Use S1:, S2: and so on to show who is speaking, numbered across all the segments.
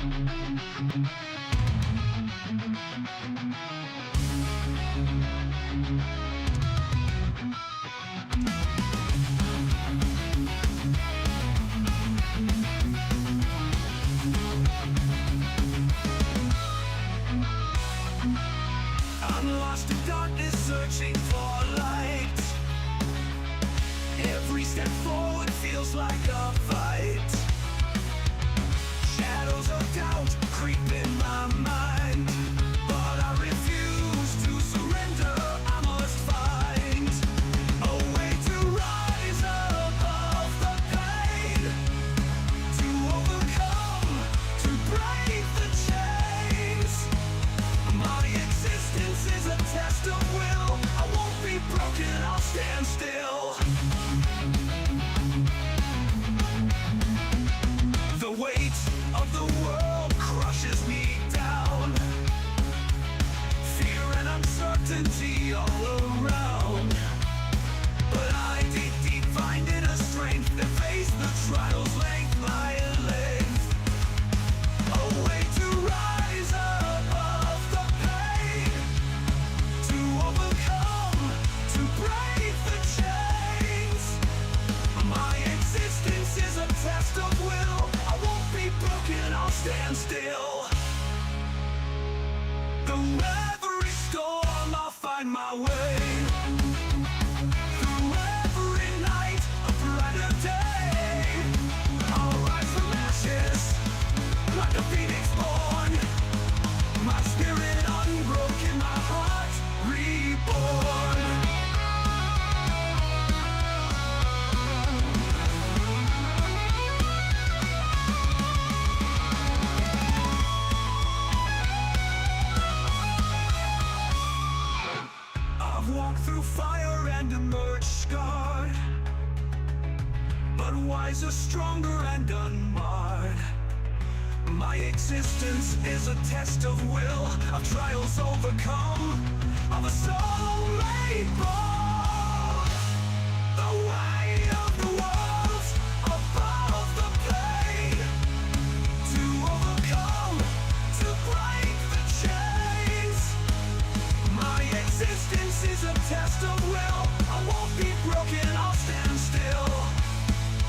S1: I'm lost in darkness, searching for light. Every step forward feels like a fight. Shadows of doubt creep in my mind, but I refuse to surrender. I must find a way to rise above the pain, to overcome, to break the chains. My existence is a test of will. I won't be broken, I'll stand still. The weight of the world crushes me down. Fear and uncertainty all around. But I deep find inner strength to face the trials length by length. A way to rise above the pain, to overcome, to break the chains. My existence is a test of will. I won't be broken, I'll stand still. Through every storm, I'll find my way. Through every night, a brighter day. I'll rise from ashes, like a phoenix born. My spirit unbroken, my heart reborn. I've walked through fire and emerged scarred, but wiser, stronger, and unmarred. My existence is a test of will, of trials overcome, of a soul made bold. The way of the world's above the pain, to overcome, to break the chains. My existence is a test of will. I won't be broken, I'll stand still.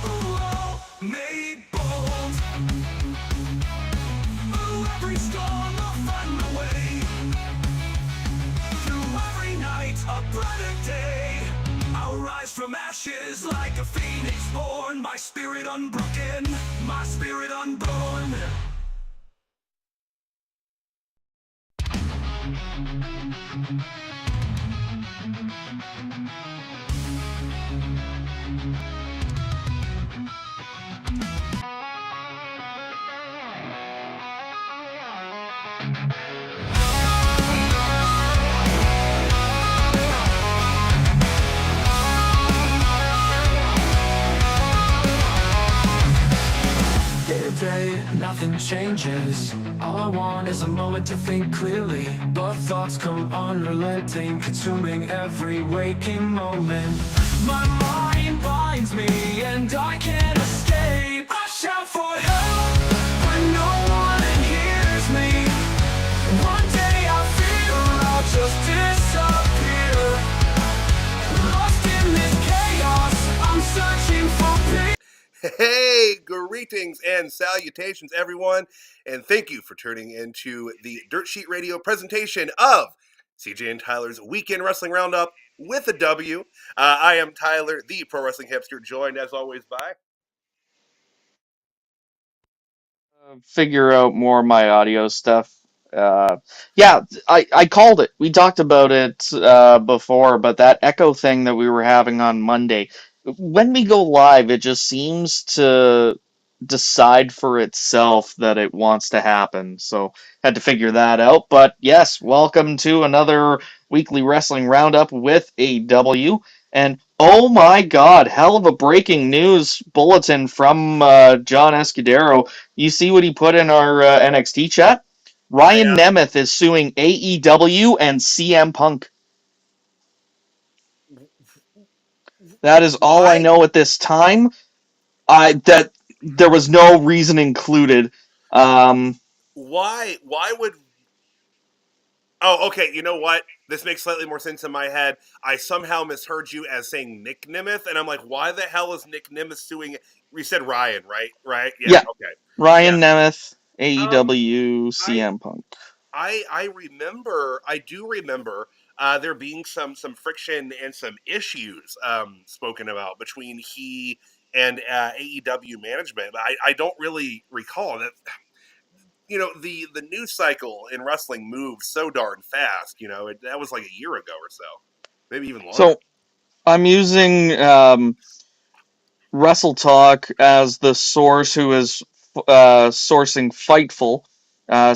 S1: Oh, made bold. Through every storm, I'll find my way. Through every night, a brighter day. I'll rise from ashes like a phoenix born. My spirit unbroken, my spirit unborn. Day to day, nothing changes. All I want is a moment to think clearly, but thoughts come unrelenting, consuming every waking moment. My mind binds me and I can't escape. I shout for help, but no one hears me. One day I feel I'll just disappear. Lost in this chaos, I'm searching for peace.
S2: Hey, greetings and salutations, everyone, and thank you for tuning into the Dirt Sheet Radio presentation of CJ and Tyler's Weekend Wrestling Roundup with a W. I am Tyler, the Pro Wrestling Hipster, joined as always by...
S3: Figure out more of my audio stuff. Yeah, I called it. We talked about it before, but that echo thing that we were having on Monday, when we go live, it just seems to decide for itself that it wants to happen. So had to figure that out. But yes, welcome to another weekly wrestling roundup with a W. And oh my God, hell of a breaking news bulletin from John Escudero. You see what he put in our NXT chat? Ryan Nemeth is suing AEW and CM Punk. That is all I know at this time. That there was no reason included.
S2: Why would? Oh, okay. You know what? This makes slightly more sense in my head. I somehow misheard you as saying Nick Nemeth, and I'm like, why the hell is Nick Nemeth suing? You said Ryan, right? Right? Yeah.
S3: Yeah,
S2: Okay. Yeah.
S3: Ryan Nemeth,
S2: Um.
S3: AEW,
S2: I
S3: CM Punk.
S2: I do remember there being some friction and some issues spoken about between he and AEW management. I don't really recall that. You know, the news cycle in wrestling moves so darn fast. You know, that was like a year ago or so, maybe even longer.
S3: So I'm using Wrestle Talk as the source who is sourcing Fightful,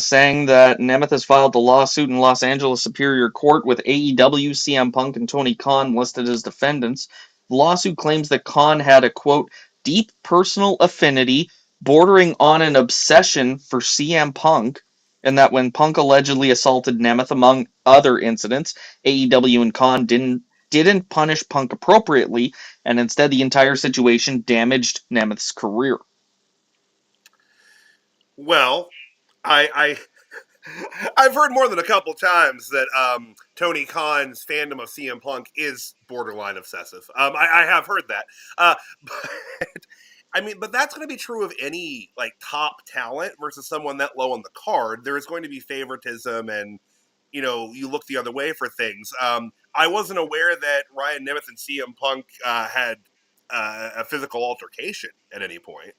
S3: saying that Nemeth has filed a lawsuit in Los Angeles Superior Court with AEW, CM Punk, and Tony Khan listed as defendants. The lawsuit claims that Khan had a, quote, deep personal affinity bordering on an obsession for CM Punk, and that when Punk allegedly assaulted Nemeth, among other incidents, AEW and Khan didn't punish Punk appropriately, and instead the entire situation damaged Nemeth's career.
S2: Well, I I've heard more than a couple times that Tony Khan's fandom of CM Punk is borderline obsessive. I have heard that, but I mean, but that's going to be true of any like top talent versus someone that low on the card. There is going to be favoritism, and you know, you look the other way for things. I wasn't aware that Ryan Nemeth and CM Punk had a physical altercation at any point.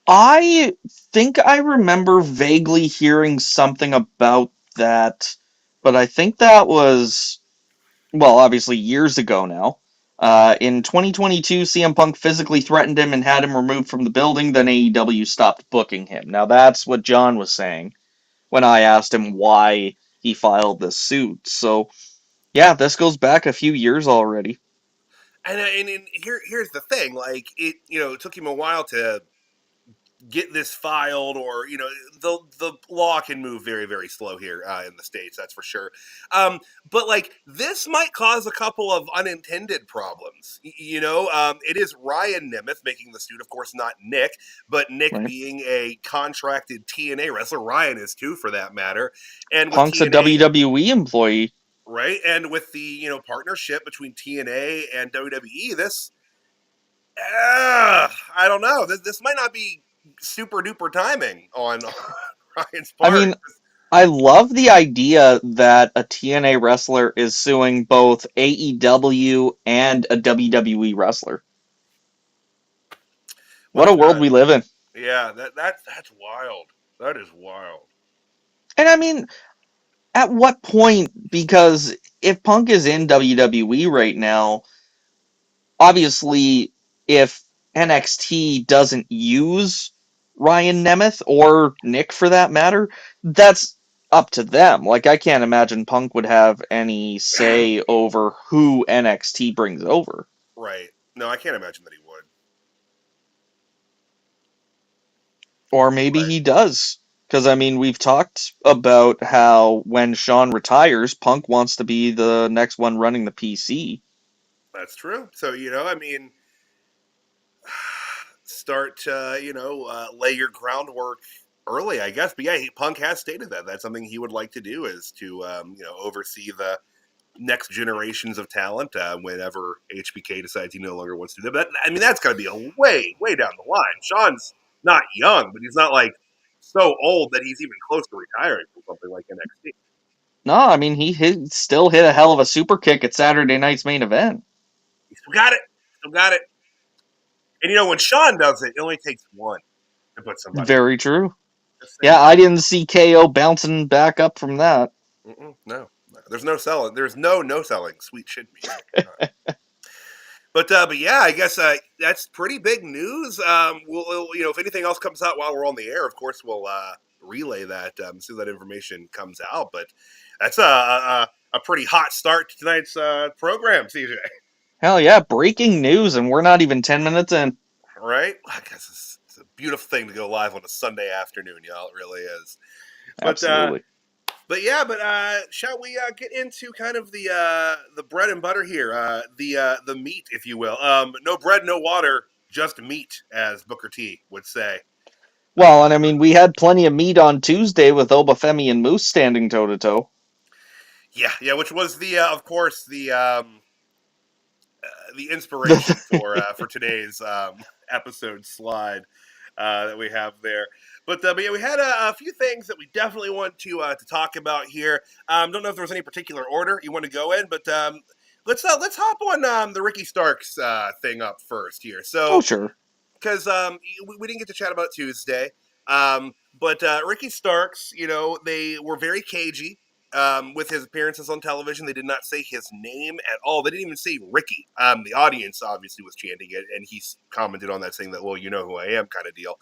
S3: I think I remember vaguely hearing something about that, but I think that was, well, obviously years ago now. In 2022, CM Punk physically threatened him and had him removed from the building, then AEW stopped booking him. Now, that's what John was saying when I asked him why he filed this suit. So, yeah, this goes back a few years already.
S2: And here's the thing, like it, you know, it took him a while to get this filed, or you know, the law can move very slow here in the states, that's for sure. But like this might cause a couple of unintended problems. You know, it is Ryan Nemeth making the suit, of course, not Nick, but Nick
S3: Right?
S2: being a contracted TNA wrestler. Ryan is too, for that matter, and with
S3: Punk's a
S2: TNA.
S3: WWE employee.
S2: Right, and with the, you know, partnership between TNA and WWE, this I don't know. This might not be super duper timing on Ryan's
S3: I
S2: part.
S3: mean, I love the idea that a TNA wrestler is suing both AEW and a WWE wrestler. What
S2: But
S3: a world we live in.
S2: yeah, that's wild. That is wild.
S3: And I mean, at what point? Because if Punk is in WWE right now, obviously, if NXT doesn't use Ryan Nemeth or Nick for that matter, that's up to them. Like, I can't imagine Punk would have any say over who NXT brings over.
S2: Right. No, I can't imagine that he would.
S3: Or maybe
S2: But
S3: he does. Because, I mean, we've talked about how when Shawn retires, Punk wants to be the next one running the PC.
S2: that's true. So, you know, I mean, start to, you know, lay your groundwork early, I guess. But yeah, Punk has stated that that's something he would like to do, is to you know, oversee the next generations of talent whenever HBK decides he no longer wants to do that. But I mean, that's got to be a way down the line. Shawn's not young, but he's not like so old that he's even close to retiring from something like NXT.
S3: No, I mean, still hit a hell of a super kick at Saturday night's main event.
S2: He still got it. Still got it. And you know, when Shawn does it, it only takes one to put somebody over.
S3: Very true.
S2: Just
S3: Yeah,
S2: saying.
S3: I didn't see KO bouncing back up from that.
S2: No. There's no selling. There's no selling sweet shit music. But yeah, I guess that's pretty big news. We'll, you know, if anything else comes out while we're on the air, of course we'll relay that as soon as that information comes out. But that's a pretty hot start to tonight's program, CJ.
S3: Hell yeah, breaking news, and we're not even 10 minutes in.
S2: Right? I guess it's a beautiful thing to go live on a Sunday afternoon, y'all. It really is. But
S3: Absolutely.
S2: shall we get into kind of the bread and butter here, the meat, if you will? No bread, no water, just meat, as Booker T would say.
S3: Well, and I mean, we had plenty of meat on Tuesday with Obafemi and Moose standing toe to toe.
S2: Yeah, which was of course, the inspiration for today's episode slide that we have there. But yeah, we had a few things that we definitely want to talk about here. Don't know if there was any particular order you want to go in, but let's hop on the Ricky Starks thing up first here.
S3: Oh,
S2: So
S3: sure.
S2: because we didn't get to chat about Tuesday. But Ricky Starks, they were very cagey with his appearances on television. They did not say his name at all. They didn't even say Ricky. The audience obviously was chanting it, and he commented on that saying that, well, you know who I am kind of deal.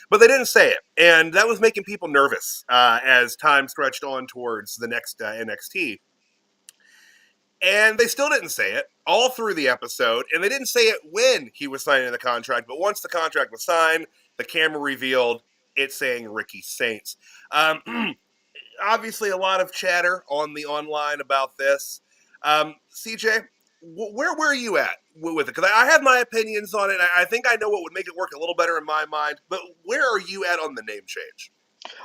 S2: But they didn't say it, and that was making people nervous as time stretched on towards the next NXT. And they still didn't say it all through the episode, and they didn't say it when he was signing the contract. But once the contract was signed, the camera revealed it saying Ricky Saints. Obviously, a lot of chatter on the online about this. CJ, where were you at with it? Because I have my opinions on it. I think I know what would make it work a little better in my mind. But where are you at on the name change?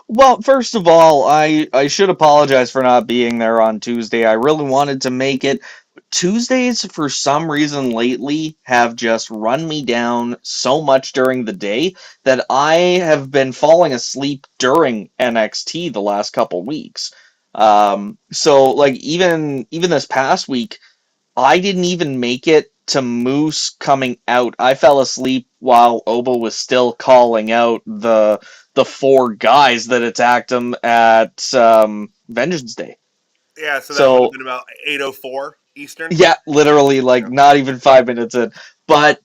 S3: Well, first of all, I should apologize for not being there on Tuesday. I really wanted to make it. Tuesdays, for some reason lately, have just run me down so much during the day that I have been falling asleep during NXT the last couple weeks. So like even this past week, I didn't even make it to Moose coming out. I fell asleep while Oba was still calling out the four guys that attacked him at Vengeance Day.
S2: Yeah, so that would have
S3: So
S2: been about 8:04 Eastern.
S3: yeah, literally like
S2: Yeah.
S3: not even 5 minutes in. But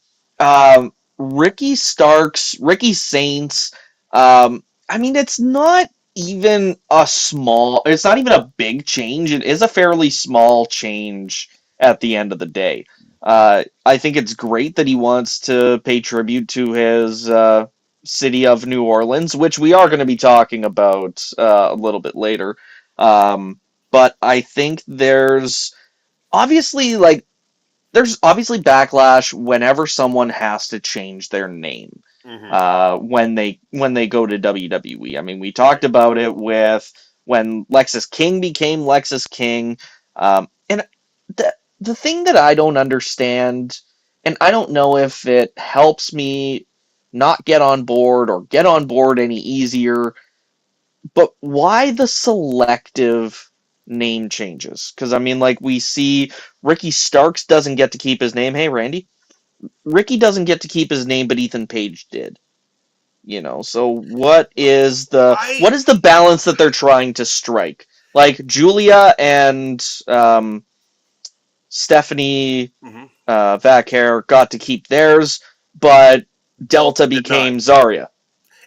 S3: Ricky Saints, I mean it's not even it's not even a big change. It is a fairly small change at the end of the day. I think it's great that he wants to pay tribute to his city of New Orleans, which we are going to be talking about a little bit later. But I think obviously like there's obviously backlash whenever someone has to change their name
S2: Mm-hmm.
S3: when they go to WWE. I mean, we
S2: Right.
S3: talked about it with when Lexus King became Lexus King, and the thing that I don't understand, and I don't know if it helps me not get on board or get on board any easier, but why the selective name changes? Because I mean, like we see Ricky Starks doesn't get to keep his name. Hey, Randy, Ricky doesn't get to keep his name, but Ethan Page did. So
S2: I
S3: what is the balance that they're trying to strike? Like Julia and Stephanie
S2: mhm.
S3: Vaquer got to keep theirs, but
S2: Delta
S3: Delta
S2: did not.
S3: became Zaria.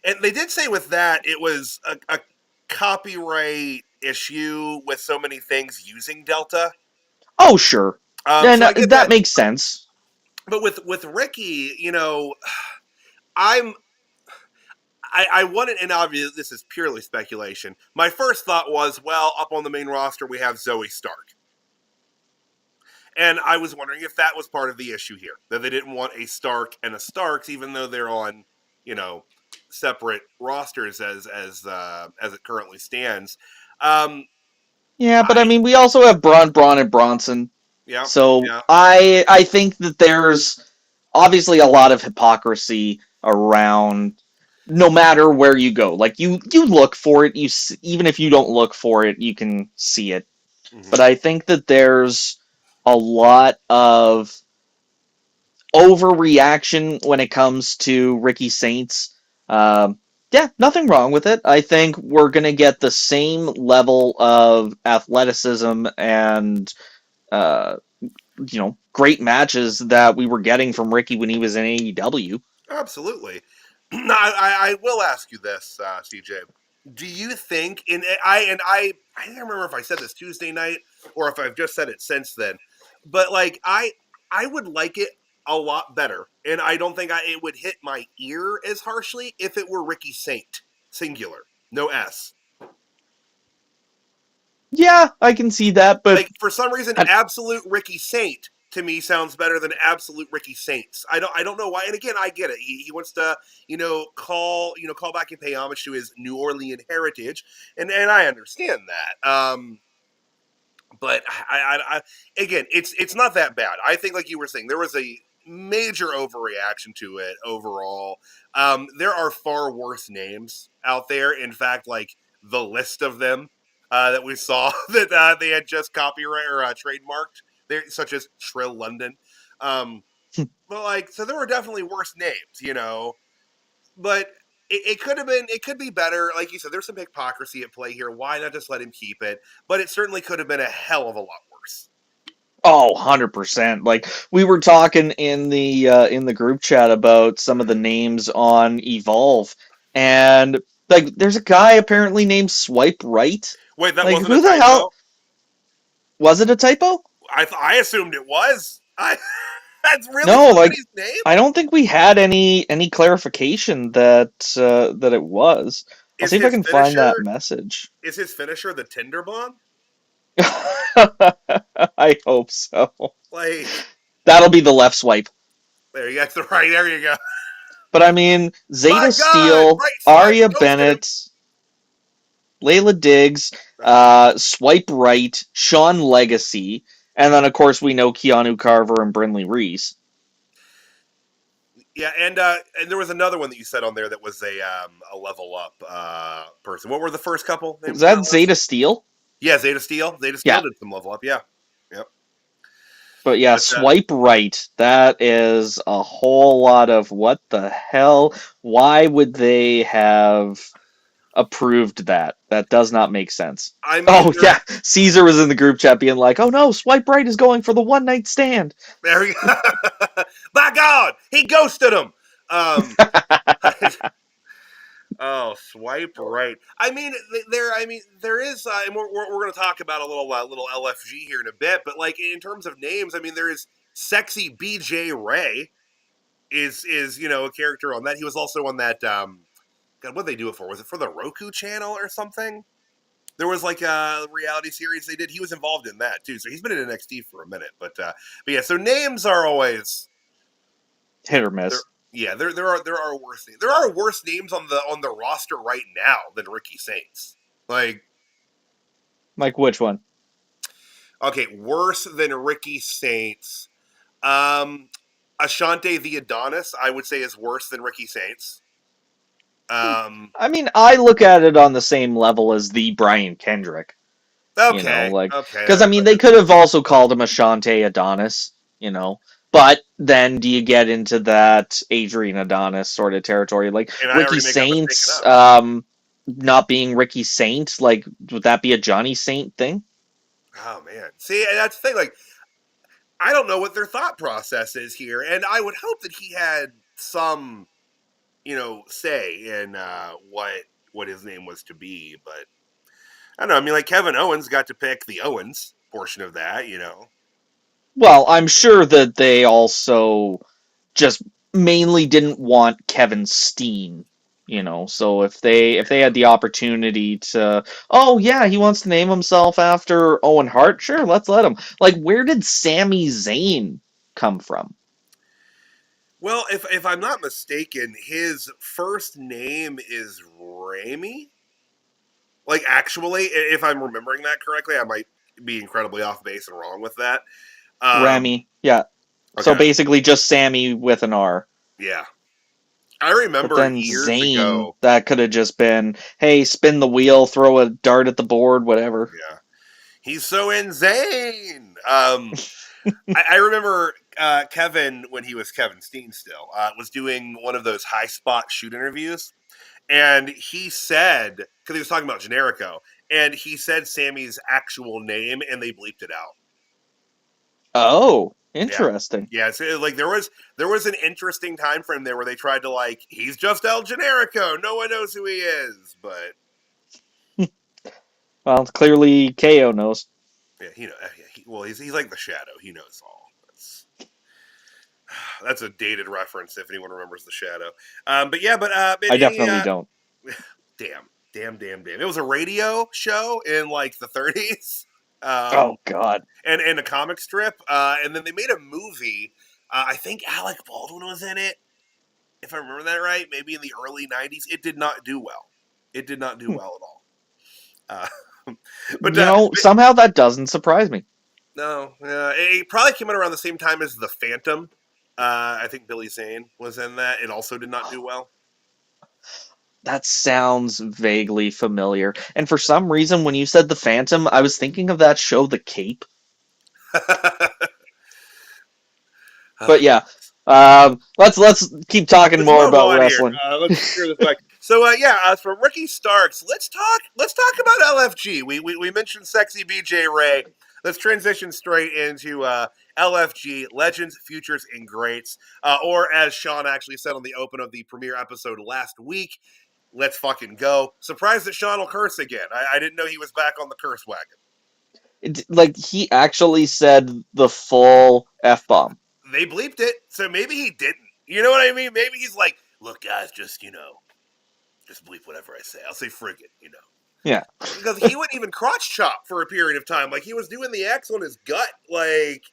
S2: And they did say with that it was a copyright issue with so many things using Delta.
S3: Oh, sure.
S2: So
S3: Then
S2: I get
S3: that
S2: that,
S3: makes sense.
S2: but with Ricky, I'm I wanted, and obviously this is purely speculation. My first thought was, well, up on the main roster we have Zoe Stark, and I was wondering if that was part of the issue here, that they didn't want a Stark and a Starks, even though they're on, you know, separate rosters as it currently stands. Um,
S3: Yeah, but I
S2: I
S3: mean, we also have Braun, and Bronson.
S2: yeah
S3: So
S2: yeah.
S3: I think that there's obviously a lot of hypocrisy around no matter where you go. Like you look for it, even if you don't look for it, you can see it.
S2: Mm-hmm.
S3: But I think that there's a lot of overreaction when it comes to Ricky Saints. Yeah, nothing wrong with it. I think we're gonna get the same level of athleticism and uh, great matches that we were getting from Ricky when he was in AEW.
S2: Absolutely. I will ask you this, CJ. Do you think I can't remember if I said this Tuesday night or if I've just said it since then, but like I would like it a lot better, and I don't think it would hit my ear as harshly if it were Ricky Saint singular, no S.
S3: Yeah, I can see that, but
S2: Like for some reason,
S3: I,
S2: absolute Ricky Saint to me sounds better than absolute Ricky Saints. I don't know why. And again, I get it. He wants to, call back and pay homage to his New Orleans heritage, and I understand that. But again, it's not that bad. I think, like you were saying, there was a major overreaction to it overall. There are far worse names out there. In fact, like the list of them that we saw that they had just copyright or trademarked, such as Trill London. But so there were definitely worse names, but it could have been, it could be better. Like you said, there's some hypocrisy at play here. Why not just let him keep it? But it certainly could have been a hell of a lot worse.
S3: Oh, 100%. Like we were talking in the group chat about some of the names on Evolve, and like there's a guy apparently named Swipe Right.
S2: Wait, that
S3: Like
S2: wasn't a
S3: who the
S2: typo?
S3: hell was it, a typo?
S2: I assumed it was. That's really
S3: No, like
S2: somebody's name?
S3: I don't think we had any clarification that that it was. I'll
S2: Is
S3: see if I
S2: his
S3: can find that
S2: finisher
S3: message.
S2: is his finisher the Tinder bomb?
S3: I hope so.
S2: Like,
S3: That'll be the left swipe.
S2: there you go. Right, there you go.
S3: But I mean,
S2: My
S3: Zeta
S2: God!
S3: Steele,
S2: Right swipe,
S3: Arya
S2: ghosted him.
S3: Bennett, Layla Diggs, Swipe Right, Shawn Legacy, and then of course we know Keanu Carver and Brinley Reese.
S2: Yeah, and there was another one that you said on there that was a level up person. What were the first couple names
S3: Was
S2: on that
S3: that
S2: list?
S3: Zeta Steele?
S2: Yeah, Zeta Steele. Zeta Steele
S3: Yeah.
S2: did some level up. Yeah, yep.
S3: But yeah, Swipe Right. That is a whole lot of what the hell? Why would they have approved that? That does not make sense.
S2: I mean,
S3: Oh yeah, Caesar was in the group chat being like, "Oh no, Swipe Right is going for the one night stand."
S2: there we go. By God, he ghosted him. Oh, Swipe Right. I mean, there is, and we're going to talk about a little LFG here in a bit. But like in terms of names, I mean, there is sexy BJ Ray is a character on that. He was also on that. God, what did they do it for? Was it for the Roku channel or something? There was like a reality series they did. He was involved in that too. So he's been in NXT for a minute. But yeah. So names are always
S3: Hit or miss.
S2: Yeah, there are worse names. There are worse names on the roster right now than Ricky Saints. Like
S3: which one?
S2: Okay, worse than Ricky Saints. Ashante the Adonis, I would say, is worse than Ricky Saints.
S3: I mean, I look at it on the same level as the Brian Kendrick.
S2: Okay,
S3: because I mean, they could have also called him Ashante Adonis, But then, do you get into that Adrian Adonis sort of territory? Like Ricky Saints, not being Ricky Saint, like would that be a Johnny Saint thing?
S2: Oh man, see, that's the thing. Like, I don't know what their thought process is here, and I would hope that he had some, say in what his name was to be. But I don't know. I mean, like Kevin Owens got to pick the Owens portion of that,
S3: Well, I'm sure that they also just mainly didn't want Kevin Steen, So if they had the opportunity to, oh yeah, he wants to name himself after Owen Hart, sure, let's let him. Like, where did Sami Zayn come from?
S2: Well, if I'm not mistaken, his first name is Rami. Like, actually, if I'm remembering that correctly, I might be incredibly off base and wrong with that.
S3: Rami, yeah. Okay. So basically just Sammy with an R.
S2: Yeah. I remember
S3: but then
S2: years
S3: Zayn,
S2: ago.
S3: That could have just been, hey, spin the wheel, throw a dart at the board, whatever.
S2: Yeah. He's so insane. I remember Kevin, when he was Kevin Steen still, was doing one of those high spot shoot interviews. And he said, because he was talking about Generico, and he said Sammy's actual name, and they bleeped it out.
S3: Oh, interesting.
S2: Yeah, so like there was an interesting time frame there where they tried to he's just El Generico, no one knows who he is, but
S3: well, clearly KO knows.
S2: Yeah, he's like the Shadow. He knows all. That's a dated reference if anyone remembers the Shadow. I
S3: definitely don't.
S2: Damn. It was a radio show in the 30s.
S3: Oh God.
S2: And a comic strip. And then they made a movie. I think Alec Baldwin was in it, if I remember that right. Maybe in the early '90s. It did not do well. It did not do well at all. But
S3: Somehow that doesn't surprise me.
S2: no, it probably came out around the same time as The Phantom. I think Billy Zane was in that. It also did not do well.
S3: That sounds vaguely familiar. And for some reason, when you said the Phantom, I was thinking of that show, The Cape. But yeah, let's keep talking
S2: Let's
S3: more
S2: move
S3: about
S2: on here.
S3: wrestling.
S2: Let's secure this back. So for Ricky Starks, let's talk about LFG. We mentioned sexy BJ Ray. Let's transition straight into LFG, Legends, Futures, and Greats, or as Shawn actually said on the open of the premiere episode last week, let's fucking go. Surprised that Shawn will curse again. I didn't know he was back on the curse wagon.
S3: Like, he actually said the full F-bomb.
S2: They bleeped it, so maybe he didn't. You know what I mean? Maybe he's like, look, guys, just bleep whatever I say. I'll say friggin',
S3: Yeah.
S2: Because he wouldn't even crotch chop for a period of time. Like, he was doing the X on his gut. Like,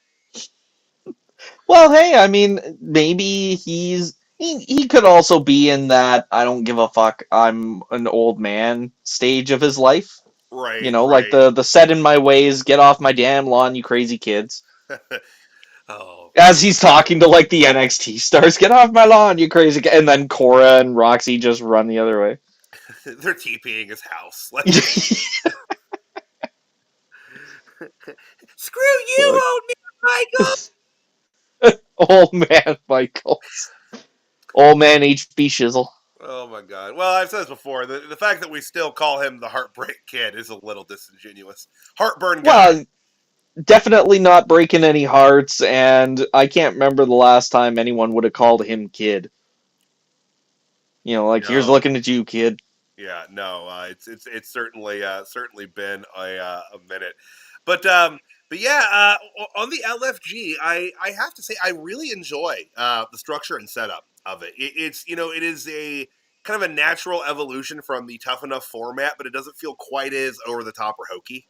S3: Well, hey, I mean, maybe he could also be in that I don't give a fuck, I'm an old man stage of his life.
S2: right,
S3: Like
S2: right.
S3: the set in my ways, get off my damn lawn, you crazy kids.
S2: Oh,
S3: As he's talking to like the NXT stars, get off my lawn, you crazy and then Cora and Roxy just run the other way.
S2: they're TPing his house. Like, screw you, old man Michael!
S3: Old man Michaels. Old man HB Shizzle.
S2: Oh my god. Well, I've said this before. The fact that we still call him the Heartbreak Kid is a little disingenuous. Heartburn guy.
S3: Well, definitely not breaking any hearts, and I can't remember the last time anyone would have called him kid. Here's
S2: No.
S3: looking at you, kid.
S2: Yeah, no, it's certainly been a minute, but yeah, on the LFG, I have to say I really enjoy the structure and setup of it. It's it is a kind of a natural evolution from the Tough Enough format, but it doesn't feel quite as over the top or hokey.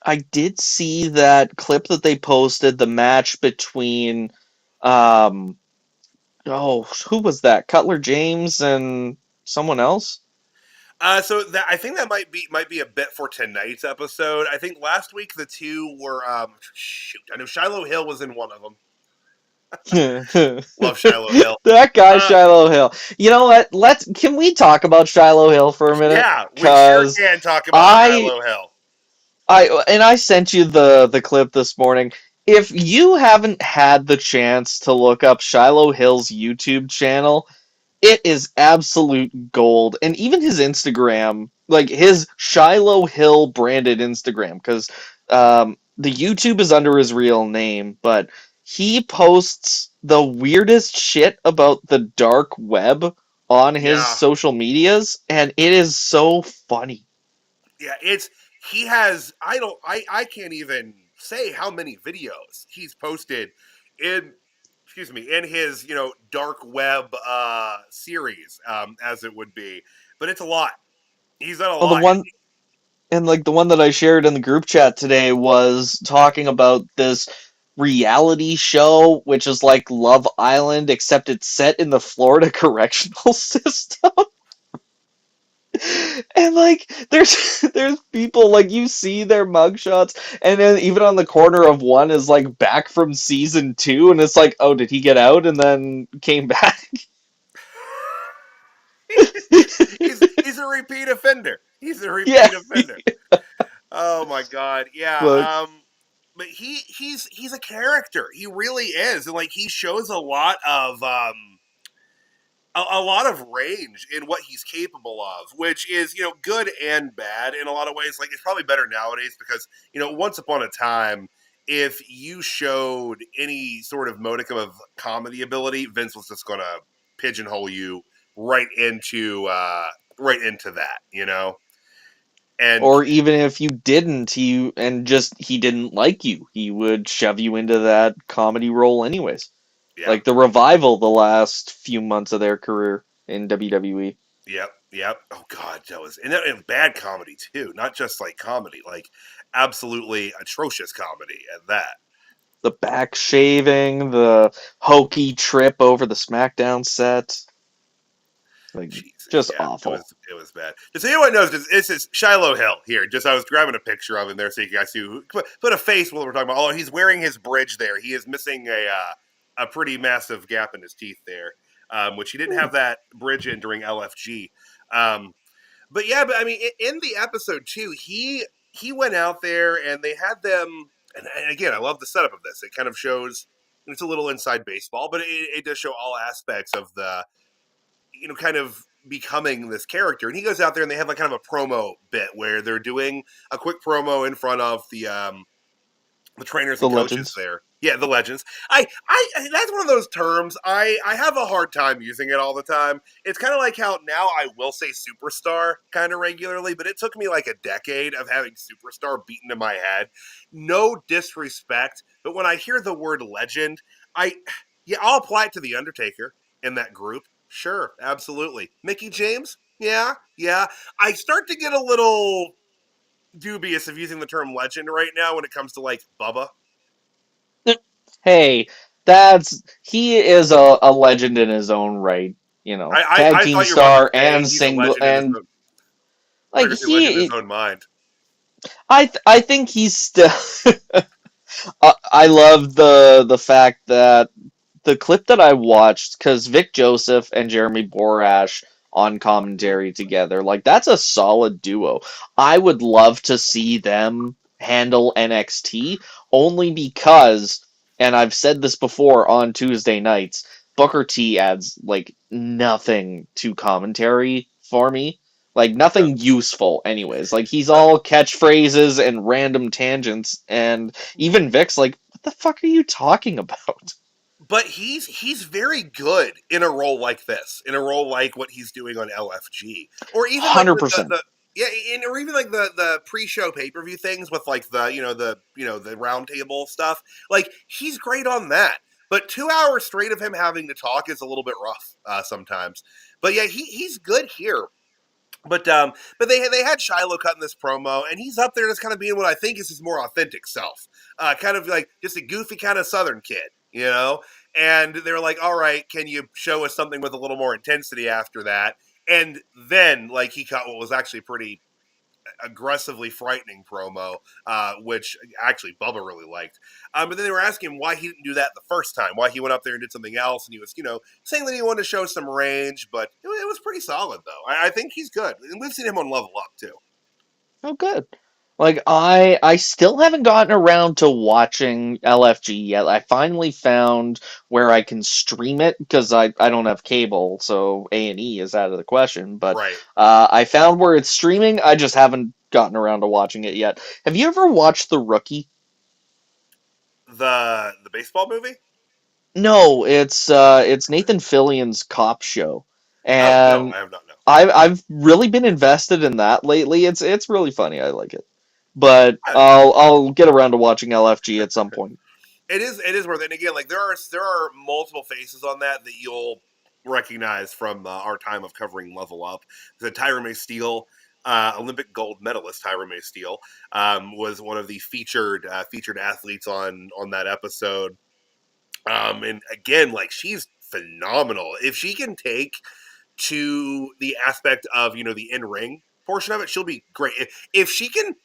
S3: I did see that clip that they posted, the match between, um, who was that? Cutler James and someone else?
S2: So that I think that might be a bit for tonight's episode. I think last week the two were shoot. I know Shiloh Hill was in one of them. Love Shiloh Hill.
S3: That guy, Shiloh Hill. You know what? Can we talk about Shiloh Hill for a minute?
S2: Yeah, we sure
S3: Because
S2: can talk about Shiloh Hill.
S3: I sent you the clip this morning. If you haven't had the chance to look up Shiloh Hill's YouTube channel, it is absolute gold. And even his Instagram, like his Shiloh Hill branded Instagram, because the YouTube is under his real name, but he posts the weirdest shit about the dark web on his
S2: Yeah,
S3: social medias, and it is so funny.
S2: yeah. He has. I can't even say how many videos he's posted in. Excuse me, in his dark web series, as it would be, but it's a lot. He's done a
S3: Well, the
S2: lot.
S3: one and like the one that I shared in the group chat today was talking about this reality show, which is like Love Island, except it's set in the Florida correctional system. And like there's people like you see their mugshots, and then even on the corner of one is like back from season 2, and it's like, oh, did he get out and then came back?
S2: He's a repeat offender. He's a
S3: Yeah,
S2: repeat offender. Oh my god, yeah.
S3: but
S2: But he's a character. He really is, and like he shows a lot of range in what he's capable of, which is good and bad in a lot of ways. Like it's probably better nowadays because once upon a time, if you showed any sort of modicum of comedy ability, Vince was just gonna pigeonhole you right into that. And
S3: or even if you didn't, he didn't like you, he would shove you into that comedy role anyways.
S2: yeah,
S3: Like the Revival, the last few months of their career in WWE.
S2: yep. Oh God, that was and bad comedy too, not just like comedy, like absolutely atrocious comedy at that.
S3: The back shaving, the hokey trip over the SmackDown set, like
S2: Jesus,
S3: just
S2: yeah,
S3: awful.
S2: it was bad. Just so anyone knows, this is Shiloh Hill here. Just I was grabbing a picture of him there, so you guys see who put a face while we're talking about. Oh, he's wearing his bridge there. He is missing a pretty massive gap in his teeth there, which he didn't have that bridge in during LFG. Um, but yeah, but I mean, in the episode too, he went out there and they had them. And again, I love the setup of this. It kind of shows it's a little inside baseball, but it does show all aspects of the kind of becoming this character. And he goes out there and they have like kind of a promo bit where they're doing a quick promo in front of the trainers
S3: The
S2: and coaches
S3: legends.
S2: there. Yeah, the legends. I that's one of those terms I have a hard time using it all the time. It's kind of like how now I will say superstar kind of regularly, but it took me like a decade of having superstar beaten in my head. No disrespect, but when I hear the word legend, I yeah, I'll apply it to the Undertaker in that group. Sure, absolutely. Mickey James? Yeah, yeah. I start to get a little dubious of using the term legend right now when it comes to like Bubba.
S3: Hey, he is a legend in his own right. You know, tag
S2: I
S3: team
S2: thought you were about to
S3: star
S2: say
S3: and
S2: he's a
S3: single,
S2: legend in his
S3: and
S2: own. I
S3: like
S2: was gonna say legend in his own mind.
S3: I think he's still. I love the fact that the clip that I watched, because Vic Joseph and Jeremy Borash on commentary together, like that's a solid duo. I would love to see them handle NXT only because, and I've said this before on Tuesday nights, Booker T adds like nothing to commentary for me. Like
S2: No.
S3: nothing useful, anyways. Like he's
S2: Uh,
S3: all catchphrases and random tangents, and even Vic's like, "What the fuck are you talking about?"
S2: but he's very good in a role like this, in a role like what he's doing on LFG, or even like
S3: 100%.
S2: the yeah, or even like the pre-show pay-per-view things with like the round table stuff. Like he's great on that. But 2 hours straight of him having to talk is a little bit rough sometimes. But yeah, he's good here. But they had Shiloh cutting this promo, and he's up there just kind of being what I think is his more authentic self, kind of like just a goofy kind of Southern kid, you know. And they're like, "All right, can you show us something with a little more intensity after that?" And then like he cut what was actually pretty aggressively frightening promo, which actually Bubba really liked. But then they were asking him why he didn't do that the first time, why he went up there and did something else, and he was, saying that he wanted to show some range, but it was pretty solid though. I think he's good, and we've seen him on Level Up too.
S3: Oh, good. Like I still haven't gotten around to watching LFG yet. I finally found where I can stream it because I don't have cable, so A&E is out of the question. But
S2: Right.
S3: I found where it's streaming. I just haven't gotten around to watching it yet. Have you ever watched The Rookie?
S2: The baseball movie?
S3: No, it's Nathan Fillion's cop show,
S2: Oh no,
S3: and
S2: I have not. No.
S3: I've really been invested in that lately. It's really funny. I like it, but
S2: I,
S3: I'll get around to watching LFG at some point.
S2: it is worth it. And again, like there are multiple faces on that you'll recognize from our time of covering Level Up. The Tyra May Steele, Olympic gold medalist Tyra May Steele, was one of the featured athletes on that episode. And again, like she's phenomenal. If she can take to the aspect of the in ring portion of it, she'll be great. If she can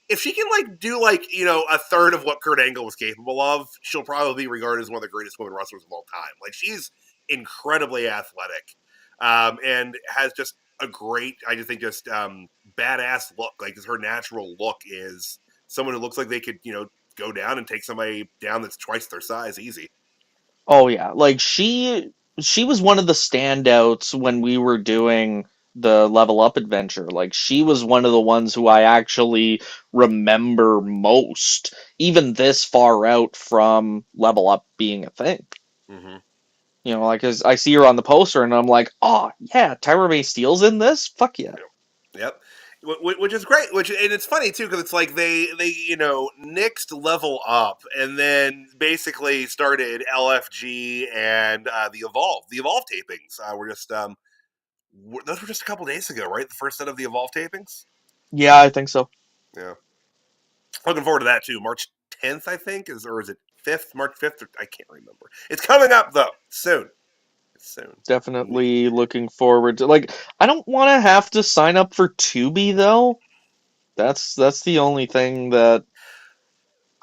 S2: like do like a third of what Kurt Angle was capable of, she'll probably be regarded as one of the greatest women wrestlers of all time. Like she's incredibly athletic, and has just a great, I just think, just badass look. Like her natural look is someone who looks like they could go down and take somebody down that's twice their size easy.
S3: Oh yeah, like she was one of the standouts when we were doing the Level Up adventure. Like she was one of the ones who I actually remember most, even this far out from Level Up being a thing.
S2: Mm-hmm.
S3: You know, like as I see her on the poster and I'm like, oh yeah, Tyra May Steele's in this. Fuck yeah.
S2: Yep. Which is great. And it's funny too because it's like they nixed Level Up and then basically started LFG and the Evolve tapings. Were just those were just a couple days ago, right? The first set of the Evolve tapings.
S3: Yeah, I think so.
S2: Yeah. Looking forward to that too. March 10th, I think, or is it 5th? March 5th? I can't remember. It's coming up though soon. It's soon.
S3: Definitely looking forward to, like, I don't want to have to sign up for Tubi though. That's the only thing that,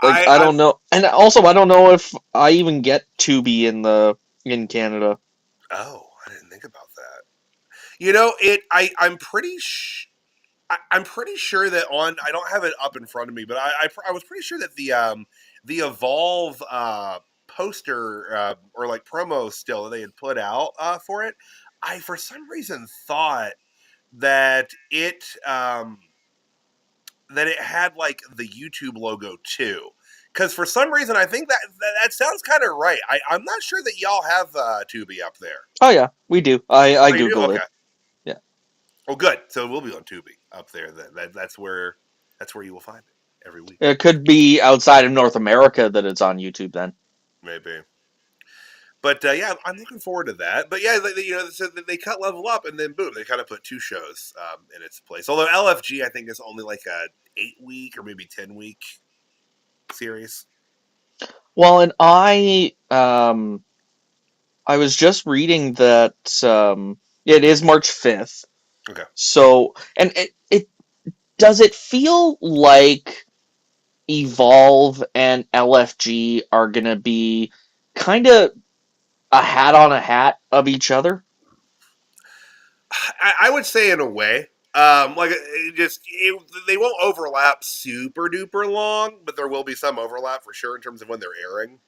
S3: like, I
S2: I'm
S3: don't know. And also I don't know if I even get Tubi in Canada.
S2: Oh, I didn't think about that. You know, I'm pretty I'm pretty sure that on I don't have it up in front of me, but I was pretty sure that the Evolve poster or like promo still that they had put out for it, I for some reason thought that it had like the YouTube logo too. Because for some reason, I think that sounds kind of right. I'm not sure that y'all have Tubi up there.
S3: Oh yeah, we do. I
S2: Oh, you do?
S3: googled
S2: Okay.
S3: it. Yeah.
S2: Oh, good. So we'll be on Tubi up there. That's where you will find it every week.
S3: It could be outside of North America that it's on YouTube then.
S2: Maybe. But yeah, I'm looking forward to that. But yeah, so they cut Level Up, and then boom, they kind of put two shows in its place. Although LFG, I think, is only like a 8-week or maybe 10-week series.
S3: Well, and I was just reading that it is March 5th.
S2: Okay.
S3: So, and it does it feel like Evolve and LFG are going to be kind of a hat on a hat of each other?
S2: I would say in a way. They won't overlap super duper long, but there will be some overlap for sure in terms of when they're airing.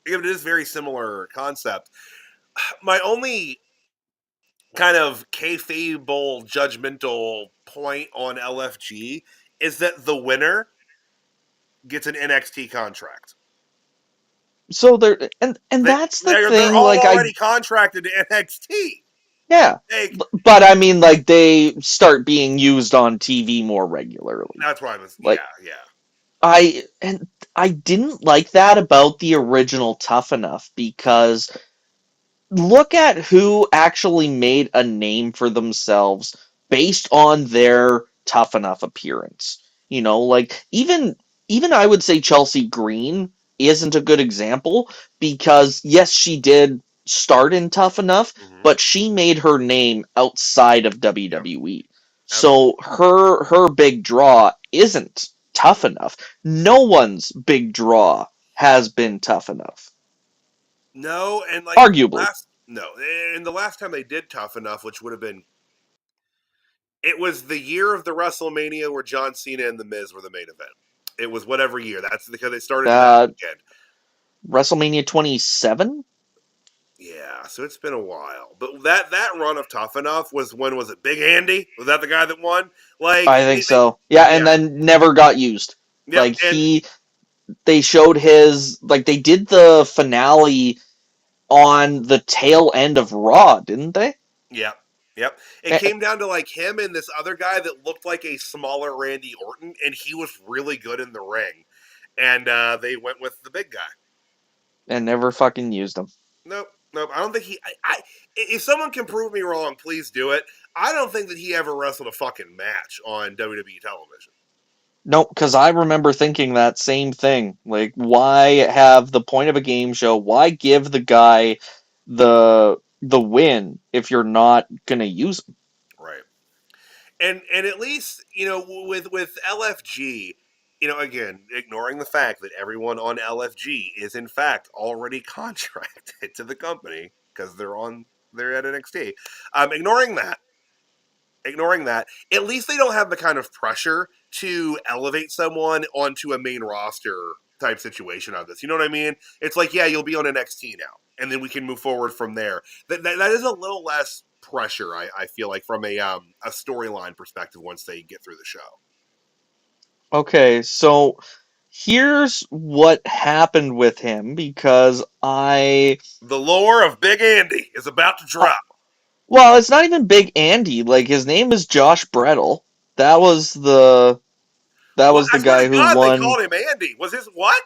S2: It is very similar concept. My only kind of kayfabe judgmental point on LFG is that the winner gets an NXT contract.
S3: So there, and that's the
S2: They're
S3: thing,
S2: all
S3: like,
S2: already contracted to NXT.
S3: yeah,
S2: Like,
S3: but I mean, like, they start being used on TV more regularly.
S2: that's why I was, yeah,
S3: Like,
S2: yeah.
S3: I didn't like that about the original Tough Enough, because look at who actually made a name for themselves based on their Tough Enough appearance. You know, like, even I would say Chelsea Green isn't a good example, because yes, she did start in Tough Enough,
S2: Mm-hmm.
S3: but she made her name outside of
S2: Yep,
S3: WWE.
S2: absolutely.
S3: So her big draw isn't Tough Enough. No one's big draw has been Tough Enough.
S2: No, and like
S3: Arguably.
S2: and the last time they did Tough Enough, which would have been, it was the year of the WrestleMania where John Cena and The Miz were the main event. It was whatever year. That's because they started that
S3: Uh,
S2: weekend.
S3: WrestleMania 27?
S2: Yeah, so it's been a while. But that run of Tough Enough was, when was it? Big Andy? Was that the guy that won? Like
S3: I think so. Yeah, and
S2: yeah,
S3: then never got used.
S2: yep,
S3: Like,
S2: and
S3: they showed his, like, they did the finale on the tail end of Raw, didn't they?
S2: yep, yep. It
S3: Eh,
S2: came down to like him and this other guy that looked like a smaller Randy Orton, and he was really good in the ring. And they went with the big guy.
S3: and never fucking used them.
S2: Nope, nope. I don't think if someone can prove me wrong, please do it. I don't think that he ever wrestled a fucking match on WWE television.
S3: No, because I remember thinking that same thing. Like, why have the point of a game show? Why give the guy the win if you're not gonna use him?
S2: Right. And at least, with LFG, again, ignoring the fact that everyone on LFG is in fact already contracted to the company because they're at NXT. Ignoring that, at least they don't have the kind of pressure to elevate someone onto a main roster type situation on this. You know what I mean? It's like, yeah, you'll be on NXT now, and then we can move forward from there. That is a little less pressure, I feel like, from a storyline perspective once they get through the show.
S3: Okay, so here's what happened with him, because
S2: The lore of Big Andy is about to
S3: uh,
S2: drop.
S3: well, it's not even Big Andy. Like, his name is Josh Brettel. That was the that
S2: What?
S3: was
S2: I
S3: the
S2: swear
S3: guy
S2: to
S3: who
S2: God, they
S3: won
S2: called him Andy. Was his what?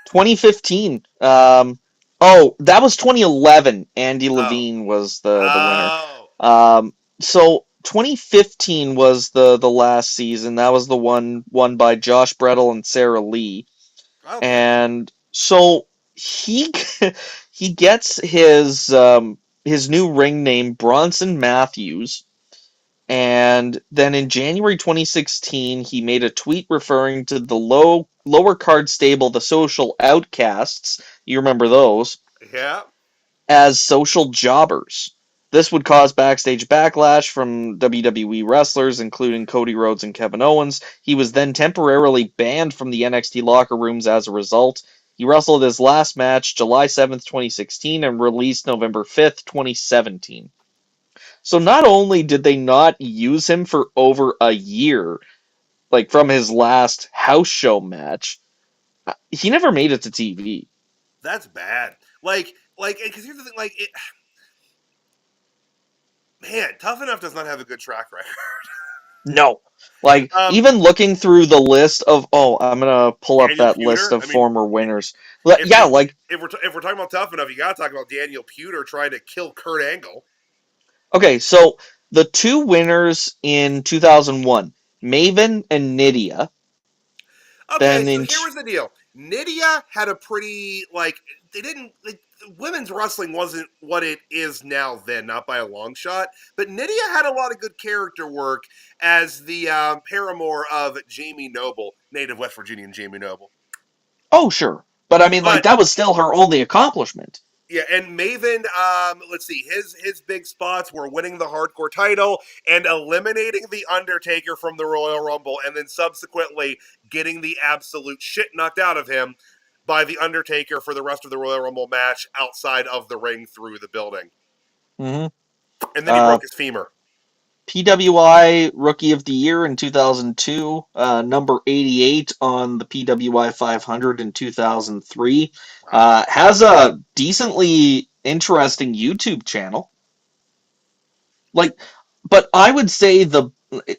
S3: 2015. Oh, that was 2011. Andy
S2: Oh,
S3: Levine was the winner.
S2: oh,
S3: So 2015 was the last season. That was the one won by Josh Brettel and Sarah Lee.
S2: Okay.
S3: And so he he gets his new ring name Bronson Matthews, and then in January 2016 he made a tweet referring to the lower card stable, the Social Outcasts. You remember those?
S2: Yeah.
S3: As social jobbers. This would cause backstage backlash from WWE wrestlers, including Cody Rhodes and Kevin Owens. He was then temporarily banned from the NXT locker rooms as a result. He wrestled his last match July 7th, 2016, and released November 5th, 2017. So not only did they not use him for over a year, like from his last house show match, he never made it to TV.
S2: That's bad. Because here's the thing, man, Tough Enough does not have a good track record.
S3: No. Like,
S2: Um,
S3: even looking through the list of, I'm gonna pull up
S2: Daniel
S3: that list
S2: Pewter.
S3: of
S2: I mean,
S3: former winners.
S2: if
S3: Yeah,
S2: if
S3: like,
S2: if we're talking about Tough Enough, you gotta talk about Daniel Pewter trying to kill Kurt Angle.
S3: okay, so the two winners in 2001, Maven and Nydia.
S2: Okay,
S3: Then
S2: so
S3: in,
S2: here was the deal. Nydia had a pretty they didn't women's wrestling wasn't what it is now then, not by a long shot. But Nydia had a lot of good character work as the paramour of Jamie Noble, native West Virginian Jamie Noble.
S3: oh, sure. But I mean, like,
S2: But
S3: that was still her only accomplishment.
S2: yeah, and Maven, let's see, his big spots were winning the hardcore title and eliminating the Undertaker from the Royal Rumble, and then subsequently getting the absolute shit knocked out of him by the Undertaker for the rest of the Royal Rumble match outside of the ring through the building.
S3: hmm
S2: And then he
S3: Uh,
S2: broke his femur.
S3: PWI Rookie of the Year in 2002, number 88 on the PWI 500 in 2003.
S2: Wow.
S3: Has a decently interesting YouTube channel. Like, but I would say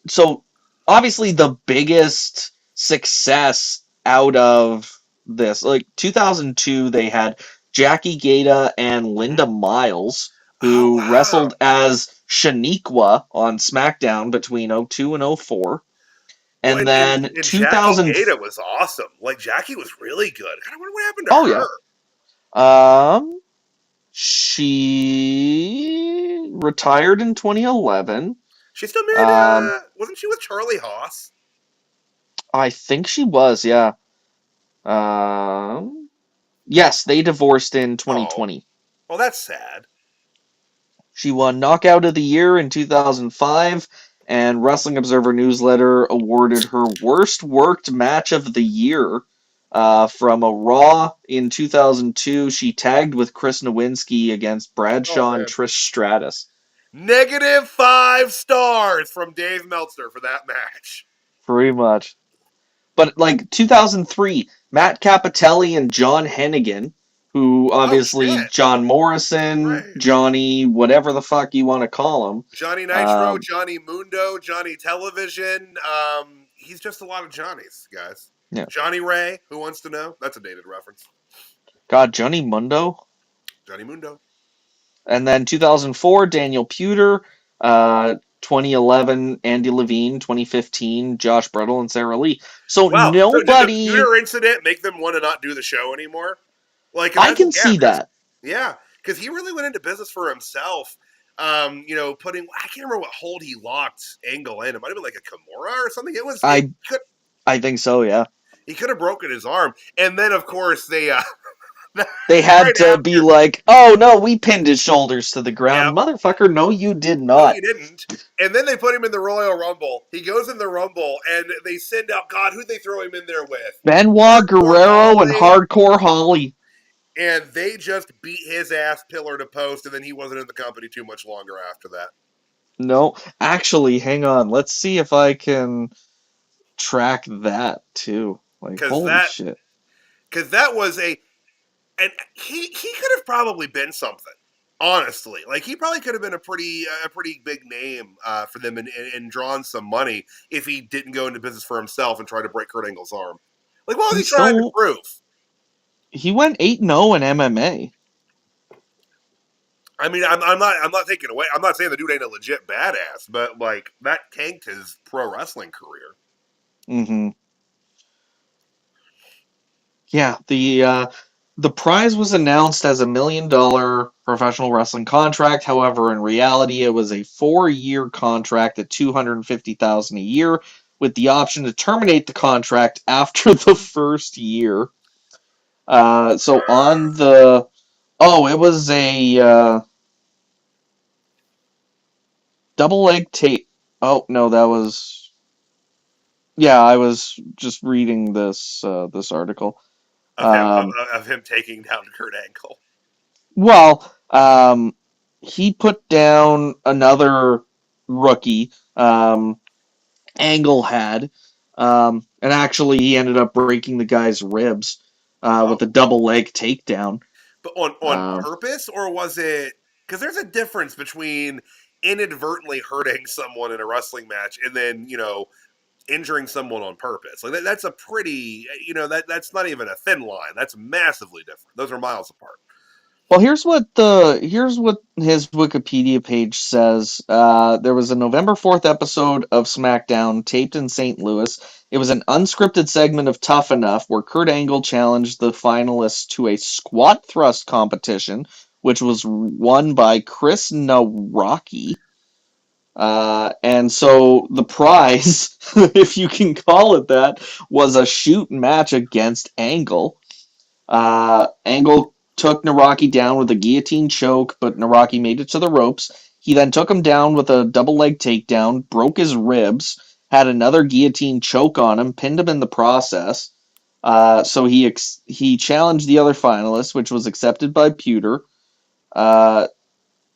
S3: so obviously the biggest success out of this, like 2002, they had Jackie Gata and Linda Miles,
S2: Oh,
S3: who
S2: wow.
S3: wrestled as Shaniqua on SmackDown between '02 and '04.
S2: Well,
S3: And then
S2: and Jackie
S3: 2000,
S2: Gata was awesome. Like, Jackie was really good. I wonder what happened to
S3: oh
S2: her.
S3: yeah, she retired in 2011.
S2: She still married,
S3: Um,
S2: wasn't she with Charlie Haas?
S3: I think she was, yeah. Yes, they divorced in
S2: Oh,
S3: 2020.
S2: well, that's sad.
S3: She won Knockout of the Year in 2005, and Wrestling Observer Newsletter awarded her Worst Worked Match of the Year. From a Raw in 2002, she tagged with Chris Nowinski against
S2: Oh,
S3: Bradshaw and
S2: man.
S3: Trish Stratus.
S2: -5 stars from Dave Meltzer for that match.
S3: Pretty much. But like 2003, Matt Capitelli and John Hennigan, who
S2: Oh,
S3: obviously
S2: shit.
S3: John Morrison,
S2: Right.
S3: Johnny, whatever the fuck you want to call him.
S2: Johnny Nitro,
S3: Um,
S2: Johnny Mundo, Johnny Television. He's just a lot of Johnnies, guys.
S3: yeah.
S2: Johnny Ray, who wants to know? That's a dated reference.
S3: God, Johnny Mundo.
S2: Johnny Mundo.
S3: And then 2004, Daniel Pewter. 2011, Andy Levine. 2015, Josh Brettel and Sarah Lee. So
S2: Wow. So did the
S3: nobody.
S2: Pewter incident make them want to not do the show anymore? Like, 'cause
S3: I can see
S2: because
S3: that.
S2: yeah, because he really went into business for himself. Putting I can't remember what hold he locked Angle in. It might have been like a Kimura or something.
S3: I I think so, yeah.
S2: He could have broken his arm, and then of course they
S3: They had
S2: right
S3: to be
S2: after.
S3: like, oh no, we pinned his shoulders to the
S2: Yep.
S3: ground. Motherfucker, no, you did
S2: No,
S3: not.
S2: you didn't. And then they put him in the Royal Rumble. He goes in the Rumble, and they send out God. Who'd they throw him in there with?
S3: Benoit
S2: Hardcore
S3: Guerrero and
S2: Holly.
S3: Hardcore Holly.
S2: And they just beat his ass pillar to post, and then he wasn't in the company too much longer after that.
S3: No, actually, hang on. Let's see if I can track that too. Like,
S2: Because
S3: holy
S2: that,
S3: shit.
S2: because that was and he could have probably been something. Honestly, like he probably could have been a pretty big name for them and drawn some money if he didn't go into business for himself and try to break Kurt Angle's arm. Like, what was
S3: He
S2: he trying to
S3: still
S2: prove?
S3: he went 8-0 in MMA.
S2: I mean, I'm not taking away. I'm not saying the dude ain't a legit badass, but like that tanked his pro wrestling career.
S3: Mm-hmm. Yeah, the prize was announced as $1 million professional wrestling contract. However, in reality, it was a 4-year contract at $250,000 a year, with the option to terminate the contract after the first year. So on the it was a double leg tape. Oh no, that was I was just reading this article.
S2: Of him
S3: Um,
S2: of him taking down Kurt Angle.
S3: Well, he put down another rookie, Angle had, and actually he ended up breaking the guy's ribs
S2: Oh,
S3: with a double leg takedown.
S2: but on
S3: Um,
S2: purpose, or was it? Because there's a difference between inadvertently hurting someone in a wrestling match and then injuring someone on purpose. Like that's a pretty that's not even a thin line. That's massively different. Those are miles apart.
S3: well, here's what his Wikipedia page says. There was a November 4th episode of SmackDown taped in St. Louis. It was an unscripted segment of Tough Enough where Kurt Angle challenged the finalists to a squat thrust competition, which was won by Chris Nawrocki. And so the prize, if you can call it that, was a shoot match against Angle. Angle took Naraki down with a guillotine choke, but Naraki made it to the ropes. He then took him down with a double leg takedown, broke his ribs, had another guillotine choke on him, pinned him in the process. So he challenged the other finalists, which was accepted by Pewter. Uh,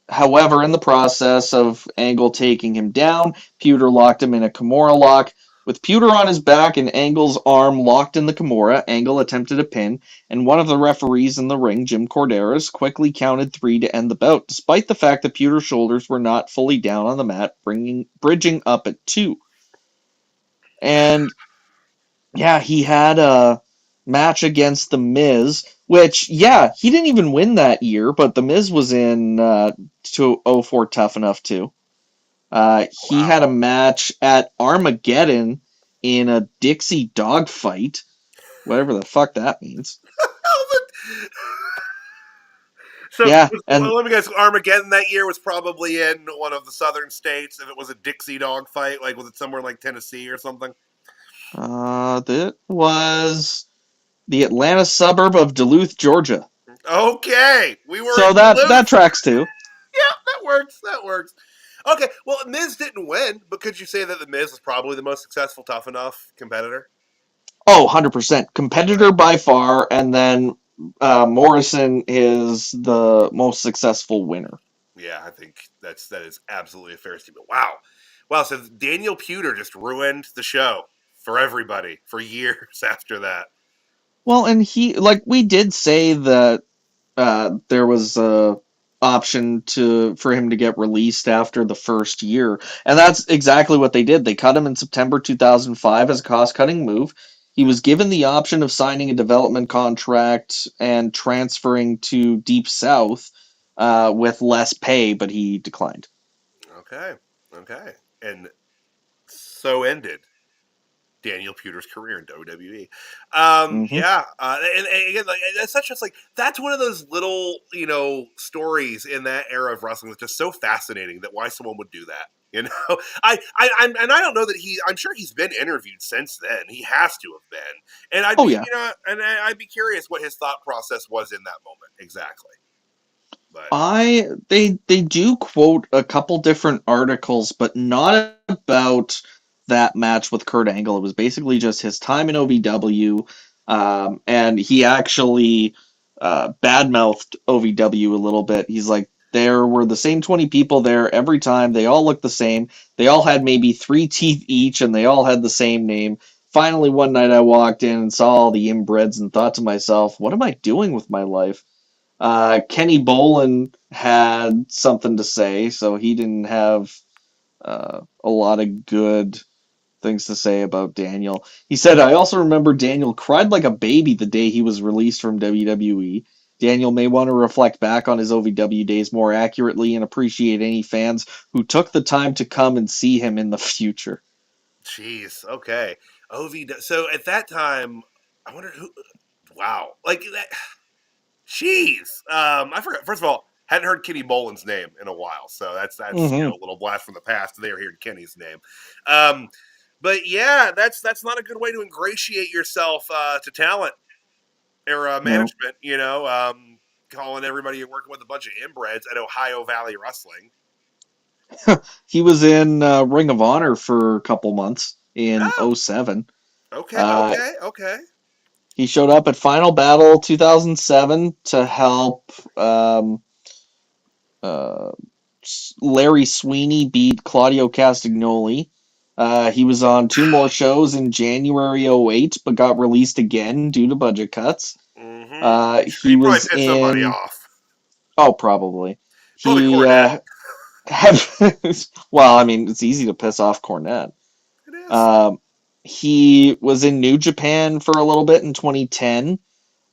S3: However, in the process of Angle taking him down, Pewter locked him in a Kimura lock. With Pewter on his back and Angle's arm locked in the Kimura, Angle attempted a pin, and one of the referees in the ring, Jim Corderas, quickly counted 3 to end the bout, despite the fact that Pewter's shoulders were not fully down on the mat, bridging up at 2. And yeah, he had a match against The Miz, which, he didn't even win that year, but The Miz was in 204 Tough Enough too. He
S2: Wow.
S3: had a match at Armageddon in a Dixie dogfight, whatever the fuck that means.
S2: So
S3: Yeah, and
S2: let me guess. Armageddon that year was probably in one of the southern states. If it was a Dixie dog fight, like was it somewhere like Tennessee or something?
S3: that was the Atlanta suburb of Duluth, Georgia.
S2: Okay, we were
S3: So
S2: in
S3: that
S2: Duluth.
S3: tracks too.
S2: Yeah, that works. That works. Okay, well, Miz didn't win, but could you say that the Miz is probably the most successful Tough Enough competitor?
S3: Oh, 100%. Competitor by far, and then Morrison is the most successful winner.
S2: Yeah, I think that is absolutely a fair statement. Wow, wow. So Daniel Pewter just ruined the show for everybody for years after that.
S3: Well, and we did say that there was a option for him to get released after the first year, and that's exactly what they did. They cut him in September 2005 as a cost-cutting move. He was given the option of signing a development contract and transferring to Deep South with less pay, but he declined.
S2: Okay, okay, and so ended Daniel Pewter's career in WWE.
S3: Hmm.
S2: Yeah, and again, like that's such just like that's one of those little stories in that era of wrestling that's just so fascinating. That why someone would do that. And I don't know that I'm sure he's been interviewed since then. He has to have been, and I'd
S3: Oh
S2: be
S3: yeah.
S2: I'd be curious what his thought process was in that moment exactly. But
S3: They do quote a couple different articles, but not about that match with Kurt Angle. It was basically just his time in OVW, and he actually badmouthed OVW a little bit. He's like, there were the same 20 people there every time. They all looked the same. They all had maybe 3 teeth each, and they all had the same name. Finally, one night I walked in and saw all the inbreds and thought to myself, what am I doing with my life? Kenny Bolin had something to say, so he didn't have a lot of good things to say about Daniel. He said, I also remember Daniel cried like a baby the day he was released from WWE. Daniel may want to reflect back on his OVW days more accurately and appreciate any fans who took the time to come and see him in the future.
S2: Jeez. Okay. So at that time, I wonder who. Wow. Like that. Jeez. I forgot. First of all, hadn't heard Kenny Mullins' name in a while, so that's
S3: Mm-hmm.
S2: a little blast from the past. There, hearing Kenny's name. Um, but yeah, that's not a good way to ingratiate yourself to talent or
S3: No.
S2: management. Calling everybody you're working with a bunch of inbreds at Ohio Valley Wrestling.
S3: He was in Ring of Honor for a couple months in
S2: Oh,
S3: '07.
S2: okay,
S3: Uh,
S2: okay, okay.
S3: he showed up at Final Battle 2007 to help uh, Larry Sweeney beat Claudio Castagnoli. He was on two more shows in January '08, but got released again due to budget cuts.
S2: Mm-hmm.
S3: He
S2: He probably
S3: was
S2: pissed somebody
S3: in.
S2: off.
S3: Oh, probably.
S2: Probably
S3: He
S2: Cornette.
S3: had. Well, I mean, it's easy to piss off Cornette.
S2: It is.
S3: Um, he was in New Japan for a little bit in 2010.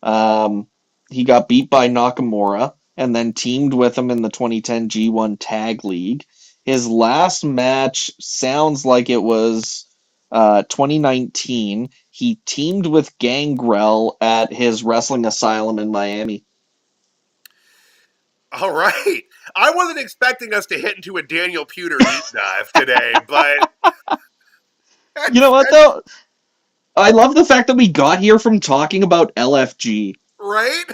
S3: Um, he got beat by Nakamura and then teamed with him in the 2010 G1 Tag League. His last match sounds like it was 2019. He teamed with Gangrel at his wrestling asylum in Miami.
S2: All right. I wasn't expecting us to hit into a Daniel Pewter deep dive today, but
S3: You know what, though? I love the fact that we got here from talking about LFG.
S2: right.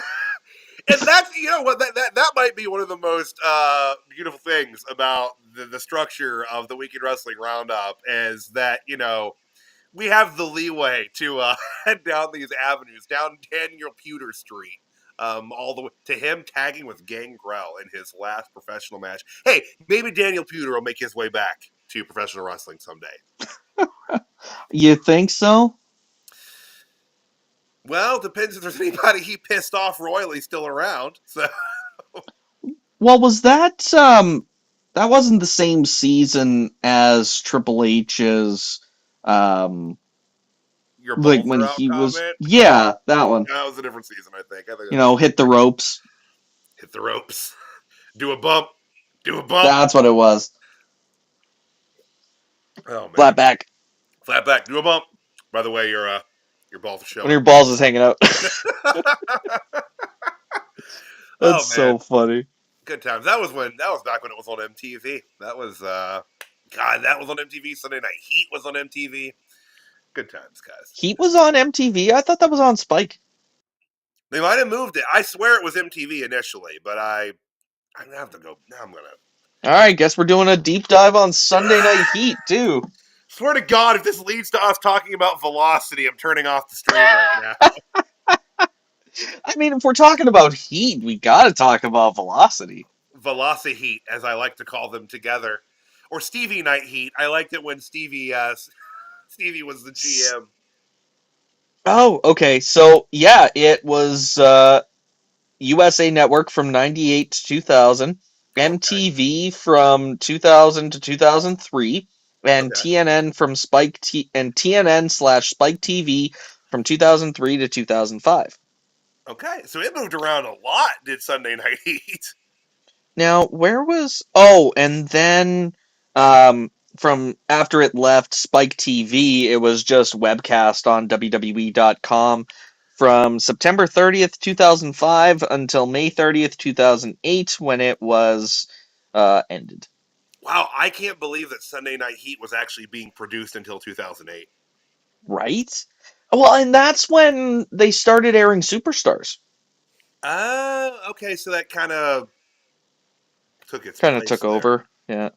S2: And that's what that might be one of the most beautiful things about the structure of the Weekend Wrestling Roundup is that we have the leeway to head down these avenues, down Daniel Pewter Street, all the way to him tagging with Gangrel in his last professional match. Hey, maybe Daniel Pewter will make his way back to professional wrestling someday.
S3: You think so?
S2: Well, depends if there's anybody he pissed off royally still around. So
S3: Well, was that wasn't the same season as Triple H's
S2: your
S3: like
S2: balls
S3: when
S2: are out
S3: he was,
S2: comment.
S3: yeah, that one.
S2: That was a different season, I think. I think
S3: You know, hit the ropes.
S2: hit the ropes, do a bump, do a bump.
S3: That's what it was.
S2: Oh man,
S3: Flat back
S2: flat back, do a bump. By the way, your balls are
S3: when
S2: showing.
S3: your balls is hanging out.
S2: Oh
S3: That's
S2: man,
S3: so funny.
S2: good times. That was back when it was on MTV. That was God, that was on MTV. Sunday Night Heat was on MTV. Good times, guys.
S3: Heat was on MTV. I thought that was on Spike.
S2: They might have moved it. I swear it was MTV initially, but I'm gonna have to go. Now I'm gonna.
S3: All right, guess we're doing a deep dive on Sunday Night Heat too.
S2: Swear to God, if this leads to us talking about Velocity, I'm turning off the stream right now.
S3: I mean, if we're talking about Heat, we got to talk about Velocity.
S2: Velocity Heat, as I like to call them together, or Stevie Night Heat. I liked it when Stevie was the GM.
S3: Oh, okay. So yeah, it was USA Network from '98 to 2000,
S2: Okay,
S3: MTV from 2000 to 2003, and
S2: okay,
S3: TNN/Spike TV from 2003 to 2005.
S2: okay. So it moved around a lot. Did Sunday Night Heat?
S3: Now, where was? Oh, and then from after it left Spike TV, it was just webcast on WWE.com from September 30th, 2005 until May 30th, 2008 when it was ended.
S2: Wow, I can't believe that Sunday Night Heat was actually being produced until 2008.
S3: Right? Well, and that's when they started airing Superstars.
S2: Okay, so that kind of took its
S3: Kind of
S2: place
S3: took
S2: there.
S3: over. Yeah.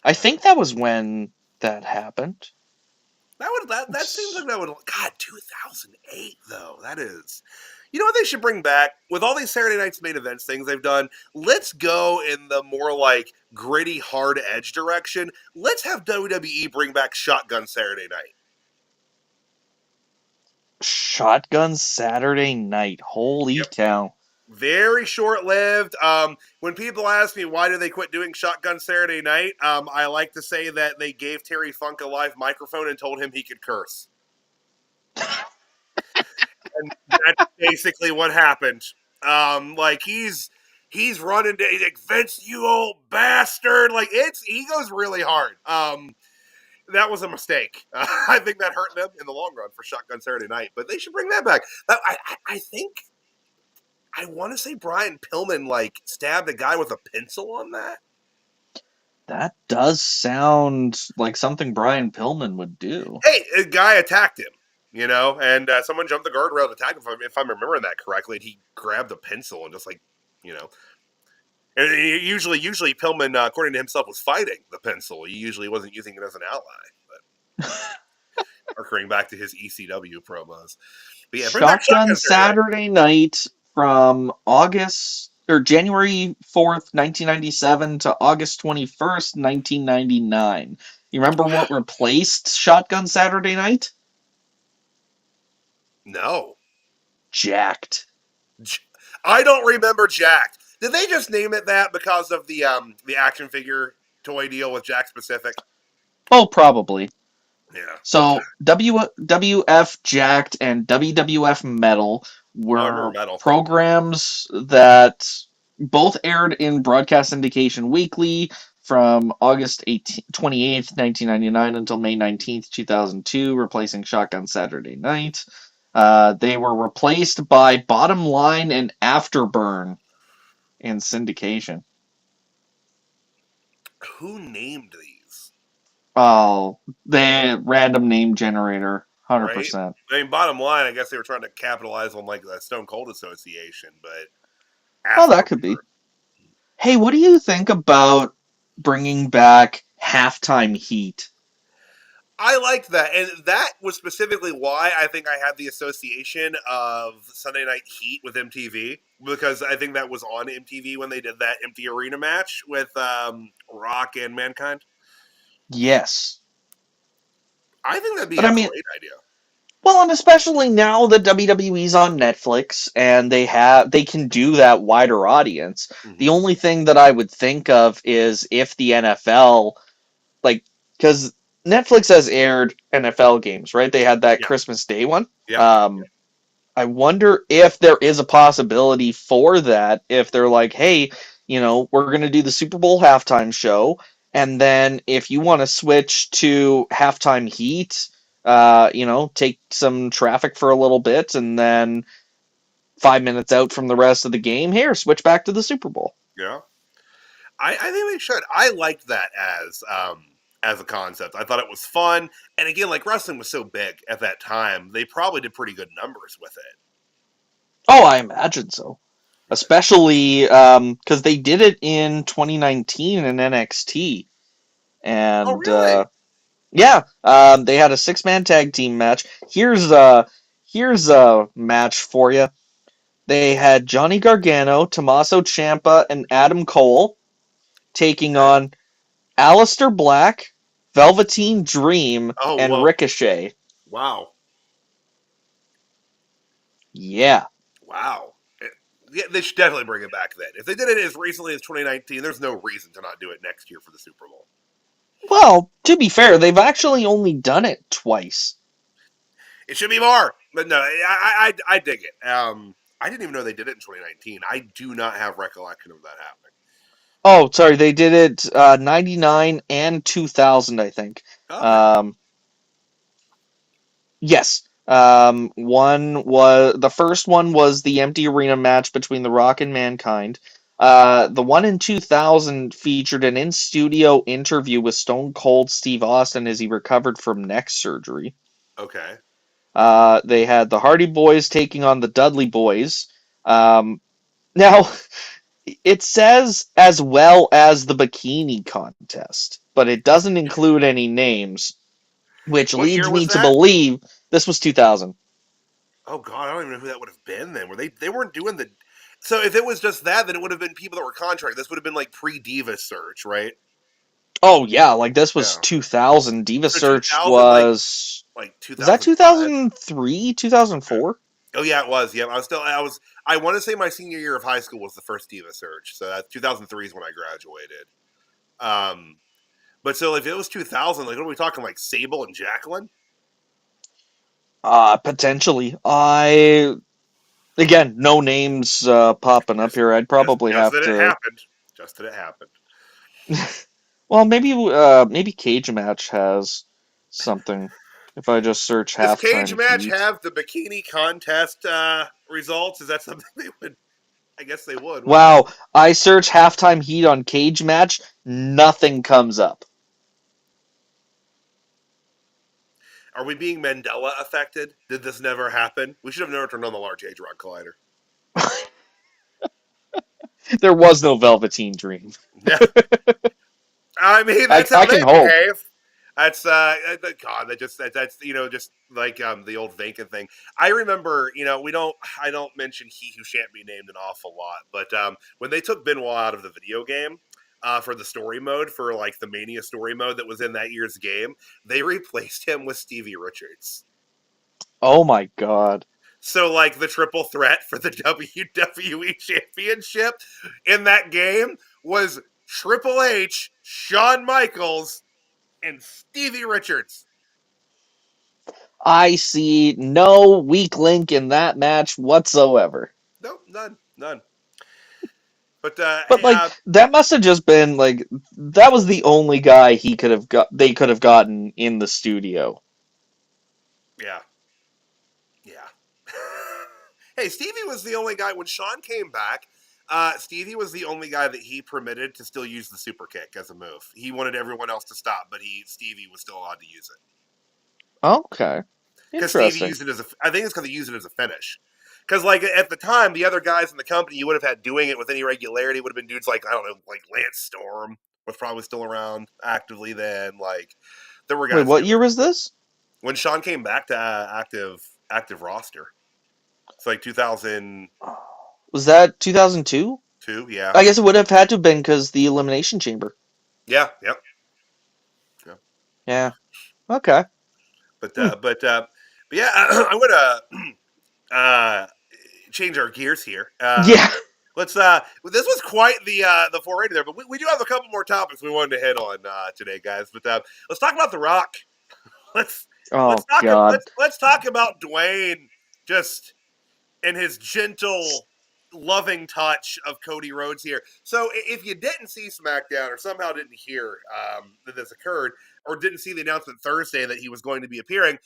S3: I think that was when that happened.
S2: That seems like that would. God, 2008 though. That is. You know what they should bring back with all these Saturday Night's main events things they've done? Let's go in the more like gritty, hard edge direction. Let's have WWE bring back Shotgun Saturday Night.
S3: Shotgun Saturday Night. Holy
S2: Yep.
S3: cow.
S2: Very short lived. When people ask me why do they quit doing Shotgun Saturday Night, I like to say that they gave Terry Funk a live microphone and told him he could curse. And that's basically what happened. Like he's running to he's like, Vince, you old bastard. Like he goes really hard. That was a mistake. I think that hurt them in the long run for Shotgun Saturday Night, but they should bring that back. I think I want to say Brian Pillman like stabbed a guy with a pencil on that.
S3: That does sound like something Brian Pillman would do.
S2: Hey, a guy attacked him, and someone jumped the guardrail to attack him. If I'm remembering that correctly, and he grabbed a pencil and just like, and usually Pillman, according to himself, was fighting the pencil. He usually wasn't using it as an ally, but harking back to his ECW promos. But yeah, bring back
S3: Shotgun
S2: Shotgun
S3: Saturday Night from January 4th, 1997 to August 21st, 1999. You remember what replaced Shotgun Saturday Night?
S2: No.
S3: Jacked.
S2: I don't remember Jacked. Did they just name it that because of the action figure toy deal with Jack Specific?
S3: Oh, probably.
S2: Yeah.
S3: So WWF Jacked and WWF Metal were
S2: Metal.
S3: programs that both aired in Broadcast Syndication Weekly from August 28th, 1999 until May 19th, 2002, replacing Shotgun Saturday Night. They were replaced by Bottom Line and Afterburn in syndication.
S2: Who named these?
S3: Oh, the random name generator, 100%.
S2: Right? I mean, bottom line, I guess they were trying to capitalize on like the Stone Cold Association, but
S3: Oh, that could be. Hey, what do you think about bringing back halftime heat?
S2: I liked that, and that was specifically why I think I had the association of Sunday Night Heat with MTV, because I think that was on MTV when they did that empty arena match with Rock and Mankind.
S3: Yes.
S2: I think that'd be a great idea.
S3: Well, and especially now that WWE's on Netflix and they can do that wider audience. Mm-hmm. The only thing that I would think of is if the NFL, because Netflix has aired NFL games, right? They had that Christmas Day one.
S2: Yeah.
S3: I wonder if there is a possibility for that, if they're like, hey, we're going to do the Super Bowl halftime show, and then if you want to switch to halftime heat, take some traffic for a little bit, and then 5 minutes out from the rest of the game, here, switch back to the Super Bowl.
S2: Yeah. I think they should. I liked that as a concept. I thought it was fun. And again, like wrestling was so big at that time, they probably did pretty good numbers with it.
S3: Oh, I imagine so. Especially because they did it in 2019 in NXT. And,
S2: oh, really?
S3: Yeah, they had a 6-man tag team match. Here's a match for you. They had Johnny Gargano, Tommaso Ciampa, and Adam Cole taking on Aleister Black, Velveteen Dream, and Ricochet.
S2: Wow.
S3: Yeah.
S2: Wow. Yeah, they should definitely bring it back then. If they did it as recently as 2019, there's no reason to not do it next year for the Super Bowl.
S3: Well, to be fair, they've actually only done it twice.
S2: It should be more, but no, I dig it. I didn't even know they did it in 2019. I do not have recollection of that happening.
S3: Oh, sorry, they did it 99 and 2000, I think. Okay. Yes. The first one was the empty arena match between The Rock and Mankind. The one in 2000 featured an in-studio interview with Stone Cold Steve Austin as he recovered from neck surgery.
S2: Okay.
S3: They had the Hardy Boys taking on the Dudley Boys. Now, it says as well as the bikini contest, but it doesn't include any names, which leads me to believe this was 2000.
S2: Oh God, I don't even know who that would have been then. They weren't doing the. So if it was just that, then it would have been people that were contracted. This would have been like pre-Diva Search, right?
S3: Oh yeah, like this was 2000. Diva Search was
S2: like 2000.
S3: Was that 2003, 2004?
S2: Oh yeah, it was. Yeah, I want to say my senior year of high school was the first Diva Search. So that 2003 is when I graduated. But so if it was 2000, like what are we talking, like Sable and Jacqueline?
S3: Potentially. I Again, no names popping up here. I'd probably
S2: Just
S3: have
S2: that it
S3: to.
S2: happened. Just that it happened.
S3: Well, maybe Cage Match has something. If I just search
S2: Does Cage
S3: halftime
S2: Match
S3: heat.
S2: have the bikini contest results? Is that something they would? I guess they would, wouldn't they?
S3: Wow, I search halftime heat on Cage Match, nothing comes up.
S2: Are we being Mandela affected? Did this never happen? We should have never turned on the Large Hadron Collider.
S3: There was no Velveteen Dream.
S2: Yeah, I mean
S3: I
S2: that's how
S3: I
S2: they
S3: can hope.
S2: behave. That's God. That's just like the old Vankin thing. I remember, we don't. I don't mention he who shan't be named an awful lot, but when they took Benoit out of the video game. For the story mode, for like the Mania story mode that was in that year's game, they replaced him with Stevie Richards.
S3: Oh my god.
S2: So, like, the triple threat for the WWE Championship in that game was Triple H, Shawn Michaels, and Stevie Richards.
S3: I see no weak link in that match whatsoever.
S2: No, none, none. But
S3: But like that must have just been like that was the only guy he could have got they could have gotten in the studio.
S2: yeah, yeah. Hey, Stevie was the only guy when Shawn came back. Stevie was the only guy that he permitted to still use the super kick as a move. He wanted everyone else to stop, but Stevie was still allowed to use it.
S3: Okay.
S2: Because Stevie
S3: Interesting.
S2: used it I think it's because he used it as a finish. Because like at the time, the other guys in the company you would have had doing it with any regularity would have been dudes like I don't know, like Lance Storm was probably still around actively then. Like there were
S3: Wait,
S2: guys
S3: what
S2: doing
S3: year
S2: it
S3: was this?
S2: when Shawn came back to active roster. It's like 2002.
S3: Was that 2002?
S2: Yeah,
S3: I guess it would have had to have been because the Elimination Chamber.
S2: yeah, yep. Yeah.
S3: Yeah. Okay.
S2: But
S3: Hmm.
S2: yeah, I'm gonna change our gears here.
S3: Yeah.
S2: Let's this was quite the 480 there, but we do have a couple more topics we wanted to hit on today, guys. But let's talk about The Rock. Let's
S3: Oh God.
S2: let's talk about Dwayne just in his gentle, loving touch of Cody Rhodes here. So if you didn't see SmackDown or somehow didn't hear that this occurred or didn't see the announcement Thursday that he was going to be appearing,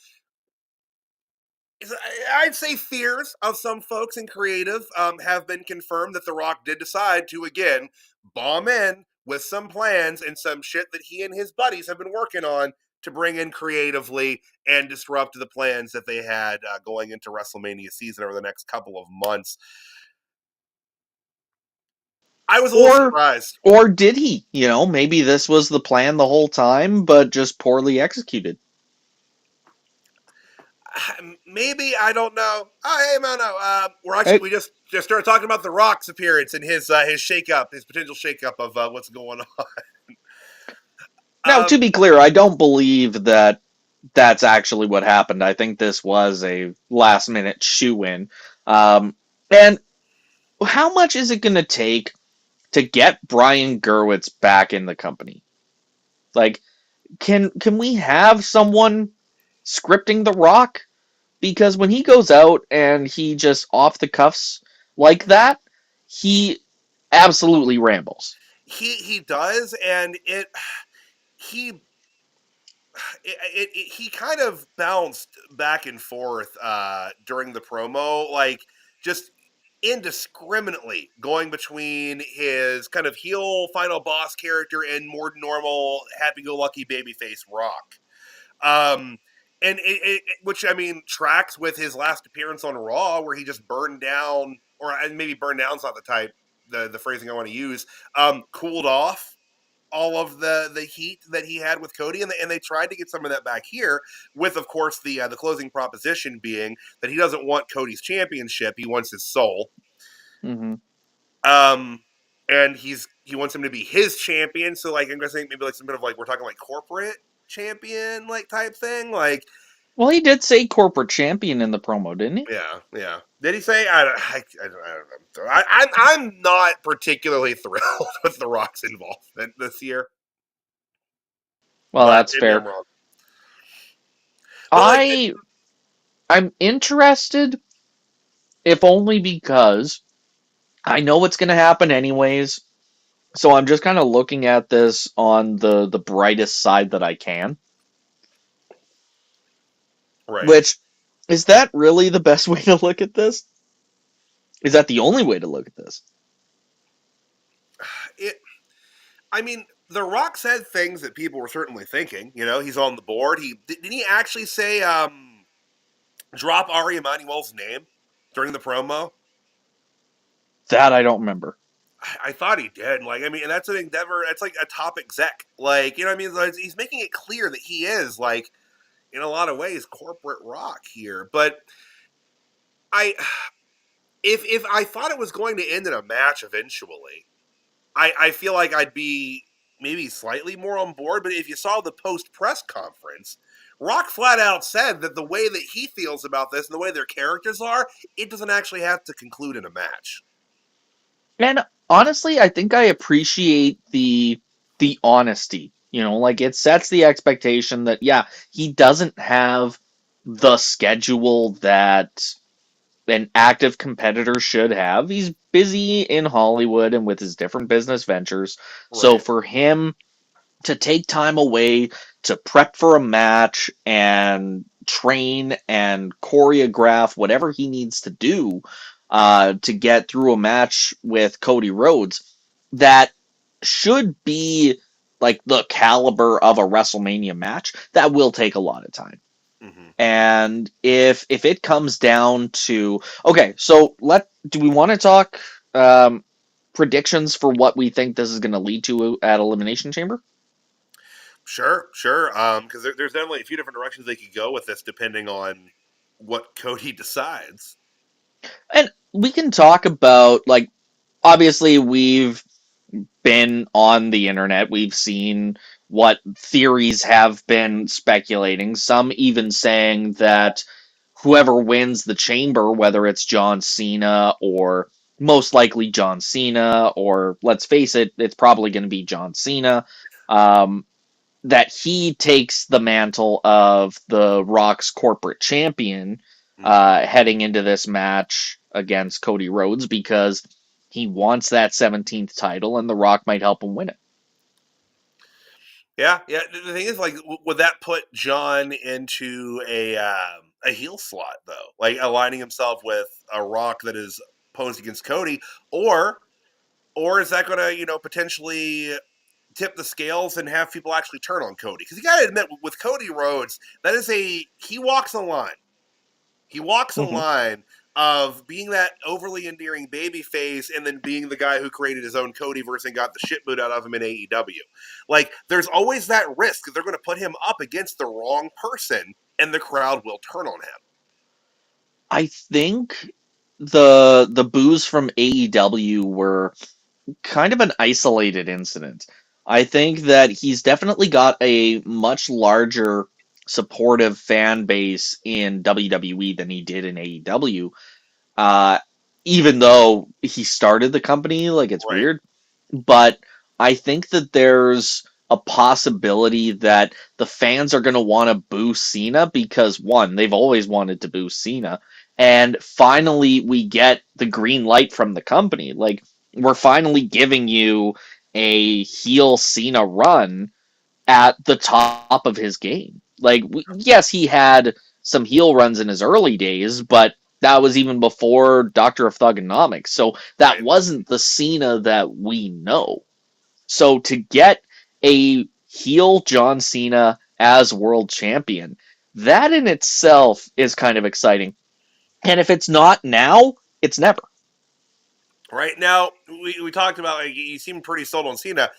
S2: I'd say fears of some folks in creative have been confirmed that The Rock did decide to again bomb in with some plans and some shit that he and his buddies have been working on to bring in creatively and disrupt the plans that they had going into WrestleMania season over the next couple of months. I was a little
S3: Or
S2: surprised.
S3: or did he? Maybe this was the plan the whole time, but just poorly executed.
S2: Maybe I don't know. Hey, man, no.
S3: Hey,
S2: We just started talking about The Rock's appearance and his shakeup, his potential shakeup of what's going on.
S3: now,
S2: Um,
S3: to be clear, I don't believe that that's actually what happened. I think this was a last minute shoe in. And how much is it going to take to get Brian Gerwitz back in the company? Like, can we have someone scripting The Rock? Because when he goes out and he just off the cuffs like that, he absolutely rambles.
S2: he does, and he he kind of bounced back and forth during the promo, like just indiscriminately going between his kind of heel final boss character and more normal happy-go-lucky babyface Rock. Um, and which I mean tracks with his last appearance on Raw, where he just burned down, or maybe burned down's not the phrasing I want to use. Cooled off all of the heat that he had with Cody, and they tried to get some of that back here. With of course the closing proposition being that he doesn't want Cody's championship, he wants his soul.
S3: Mm-hmm.
S2: Um, and he wants him to be his champion. So like I'm guessing maybe like some bit of like we're talking like corporate champion like type thing, like.
S3: Well, he did say corporate champion in the promo, didn't he?
S2: Yeah, yeah. Did he say? I don't know. I'm not particularly thrilled with The Rock's involvement this year,
S3: Well,
S2: but
S3: that's
S2: maybe I'm
S3: fair.
S2: wrong. But like,
S3: I'm interested if only because I know what's going to happen anyways. So I'm just kind of looking at this on the brightest side that I can.
S2: Right.
S3: Which, is that really the best way to look at this? Is that the only way to look at this?
S2: It. I mean, The Rock said things that people were certainly thinking. You know, he's on the board. Didn't he actually say drop Ari Emanuel's name during the promo?
S3: That I don't remember.
S2: I thought he did. Like, I mean, and that's an endeavor. It's like a top exec. Like, you know what I mean? Like, he's making it clear that he is, like, in a lot of ways, corporate Rock here. But I, if I thought it was going to end in a match eventually, I feel like I'd be maybe slightly more on board. But if you saw the post press conference, Rock flat out said that the way that he feels about this and the way their characters are, it doesn't actually have to conclude in a match.
S3: And honestly, I think I appreciate the honesty. You know, like it sets the expectation that yeah, he doesn't have the schedule that an active competitor should have. He's busy in Hollywood and with his different business ventures. So
S2: Right.
S3: for him to take time away to prep for a match and train and choreograph whatever he needs to do to get through a match with Cody Rhodes that should be like the caliber of a WrestleMania match, that will take a lot of time.
S2: Mm-hmm.
S3: And if it comes down to okay, so do we want to talk predictions for what we think this is going to lead to at Elimination Chamber?
S2: Sure, sure. Because there's definitely a few different directions they could go with this, depending on what Cody decides.
S3: And we can talk about like obviously we've been on the internet, we've seen what theories have been speculating, some even saying that whoever wins the chamber, whether it's John Cena or most likely John Cena, or let's face it, it's probably going to be John Cena, um, that he takes the mantle of the Rock's corporate champion
S2: Mm-hmm.
S3: heading into this match against Cody Rhodes because he wants that 17th title and The Rock might help him win it.
S2: Yeah, yeah. The thing is, like, would that put John into a heel slot though, like aligning himself with a Rock that is posed against Cody, or is that going to potentially tip the scales and have people actually turn on Cody? Because you got to admit, with Cody Rhodes, that is he walks a line. He walks a
S3: Mhm.
S2: line of being that overly endearing baby face and then being the guy who created his own Codyverse and got the shit boot out of him in AEW. Like, there's always that risk that they're going to put him up against the wrong person and the crowd will turn on him.
S3: I think the boos from AEW were kind of an isolated incident. I think that he's definitely got a much larger supportive fan base in WWE than he did in AEW. Uh, Even though he started the company, like it's
S2: Right.
S3: weird, but I think that there's a possibility that the fans are going to want to boo Cena because one, they've always wanted to boo Cena, and finally we get the green light from the company. Like we're finally giving you a heel Cena run at the top of his game. Like yes, he had some heel runs in his early days, but that was even before Doctor of Thugonomics. So that
S2: Right.
S3: wasn't the Cena that we know. So to get a heel John Cena as world champion, that in itself is kind of exciting. And if it's not now, it's never.
S2: Right. Now, we talked about, like, you seem pretty sold on Cena.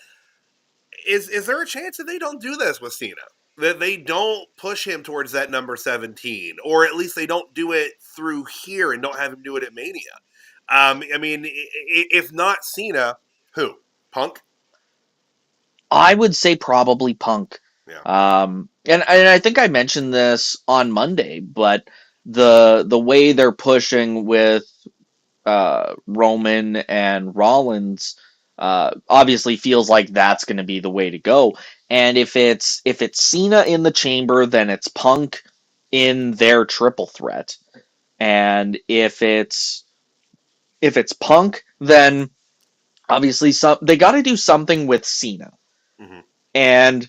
S2: Is there a chance that they don't do this with Cena? That they don't push him towards that number 17, or at least they don't do it through here and don't have him do it at Mania. I mean, if not Cena, who? Punk?
S3: I would say probably Punk.
S2: Yeah.
S3: And I think I mentioned this on Monday, but the way they're pushing with Roman and Rollins obviously feels like that's going to be the way to go. And if it's Cena in the chamber, then it's Punk in their triple threat. And if it's Punk, then obviously they got to do something with Cena.
S2: Mm-hmm.
S3: And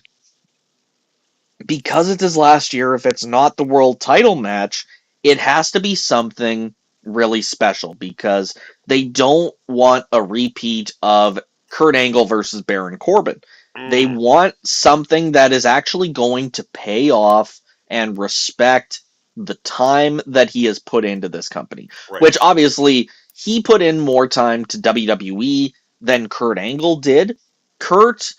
S3: because it's his last year, if it's not the world title match, it has to be something really special because they don't want a repeat of Kurt Angle versus Baron Corbin. They
S2: Mm,
S3: want something that is actually going to pay off and respect the time that he has put into this company,
S2: right.
S3: which obviously he put in more time to WWE than Kurt Angle did. Kurt,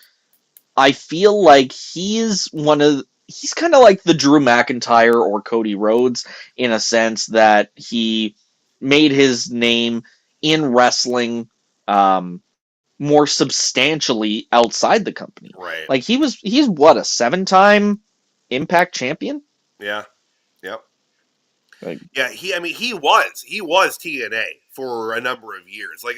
S3: I feel like he's kind of like the Drew McIntyre or Cody Rhodes in a sense that he made his name in wrestling more substantially outside the company.
S2: Right.
S3: Like he's what, a 7-time Impact champion?
S2: Yeah. Yep.
S3: Like,
S2: Yeah. He was TNA for a number of years. Like,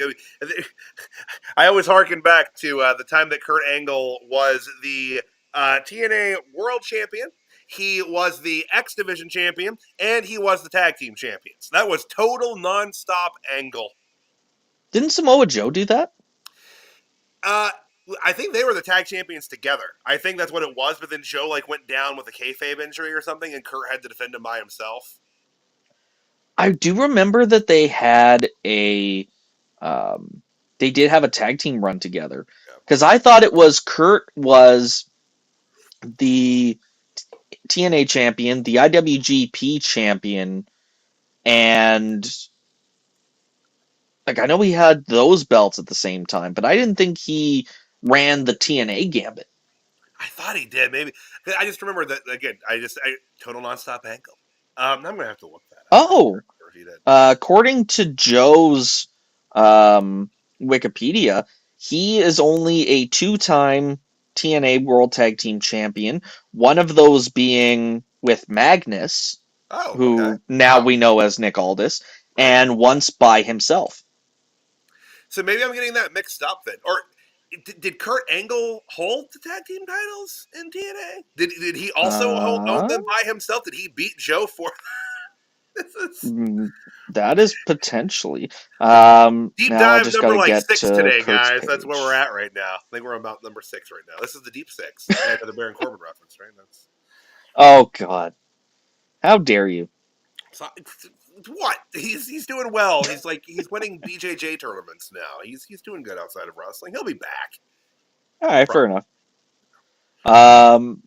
S2: I always harken back to the time that Kurt Angle was the TNA World Champion. He was the X Division Champion, and he was the Tag Team Champions. That was total nonstop Angle.
S3: didn't Samoa Joe do that?
S2: Uh, I think they were the tag champions together. I think that's what it was. But then Joe went down with a kayfabe injury or something, and Kurt had to defend him by himself.
S3: I do remember that they did have a tag team run together
S2: Yeah.
S3: because I thought it was Kurt was the TNA champion, the IWGP champion, and like I know he had those belts at the same time, but I didn't think he ran the TNA gambit.
S2: I thought he did. Maybe I just remember that again. I total nonstop Angle. I'm gonna have to look that up.
S3: Oh,
S2: If he did.
S3: according to Joe's Wikipedia, he is only a 2-time TNA World Tag Team Champion, one of those being with Magnus,
S2: Oh, okay.
S3: who now
S2: Wow.
S3: we know as Nick Aldis,
S2: Right.
S3: and once by himself.
S2: So maybe I'm getting that mixed up then. Or did Kurt Angle hold the tag team titles in TNA? Did he also own
S3: Uh,
S2: them by himself? Did he beat Joe for this? Is
S3: that is potentially.
S2: deep
S3: Now I
S2: dive
S3: just got
S2: number
S3: to get
S2: 6
S3: to
S2: today,
S3: Kurt's
S2: guys. That's where we're
S3: page.
S2: at right now. I think we're about number 6 right now. This is the deep 6. Add to the Baron Corbin reference, right? That's
S3: Oh God, how dare you!
S2: so, what? He's doing well. He's winning BJJ tournaments now. He's doing good outside of wrestling. He'll be back.
S3: All right,
S2: Probably.
S3: fair enough. Um,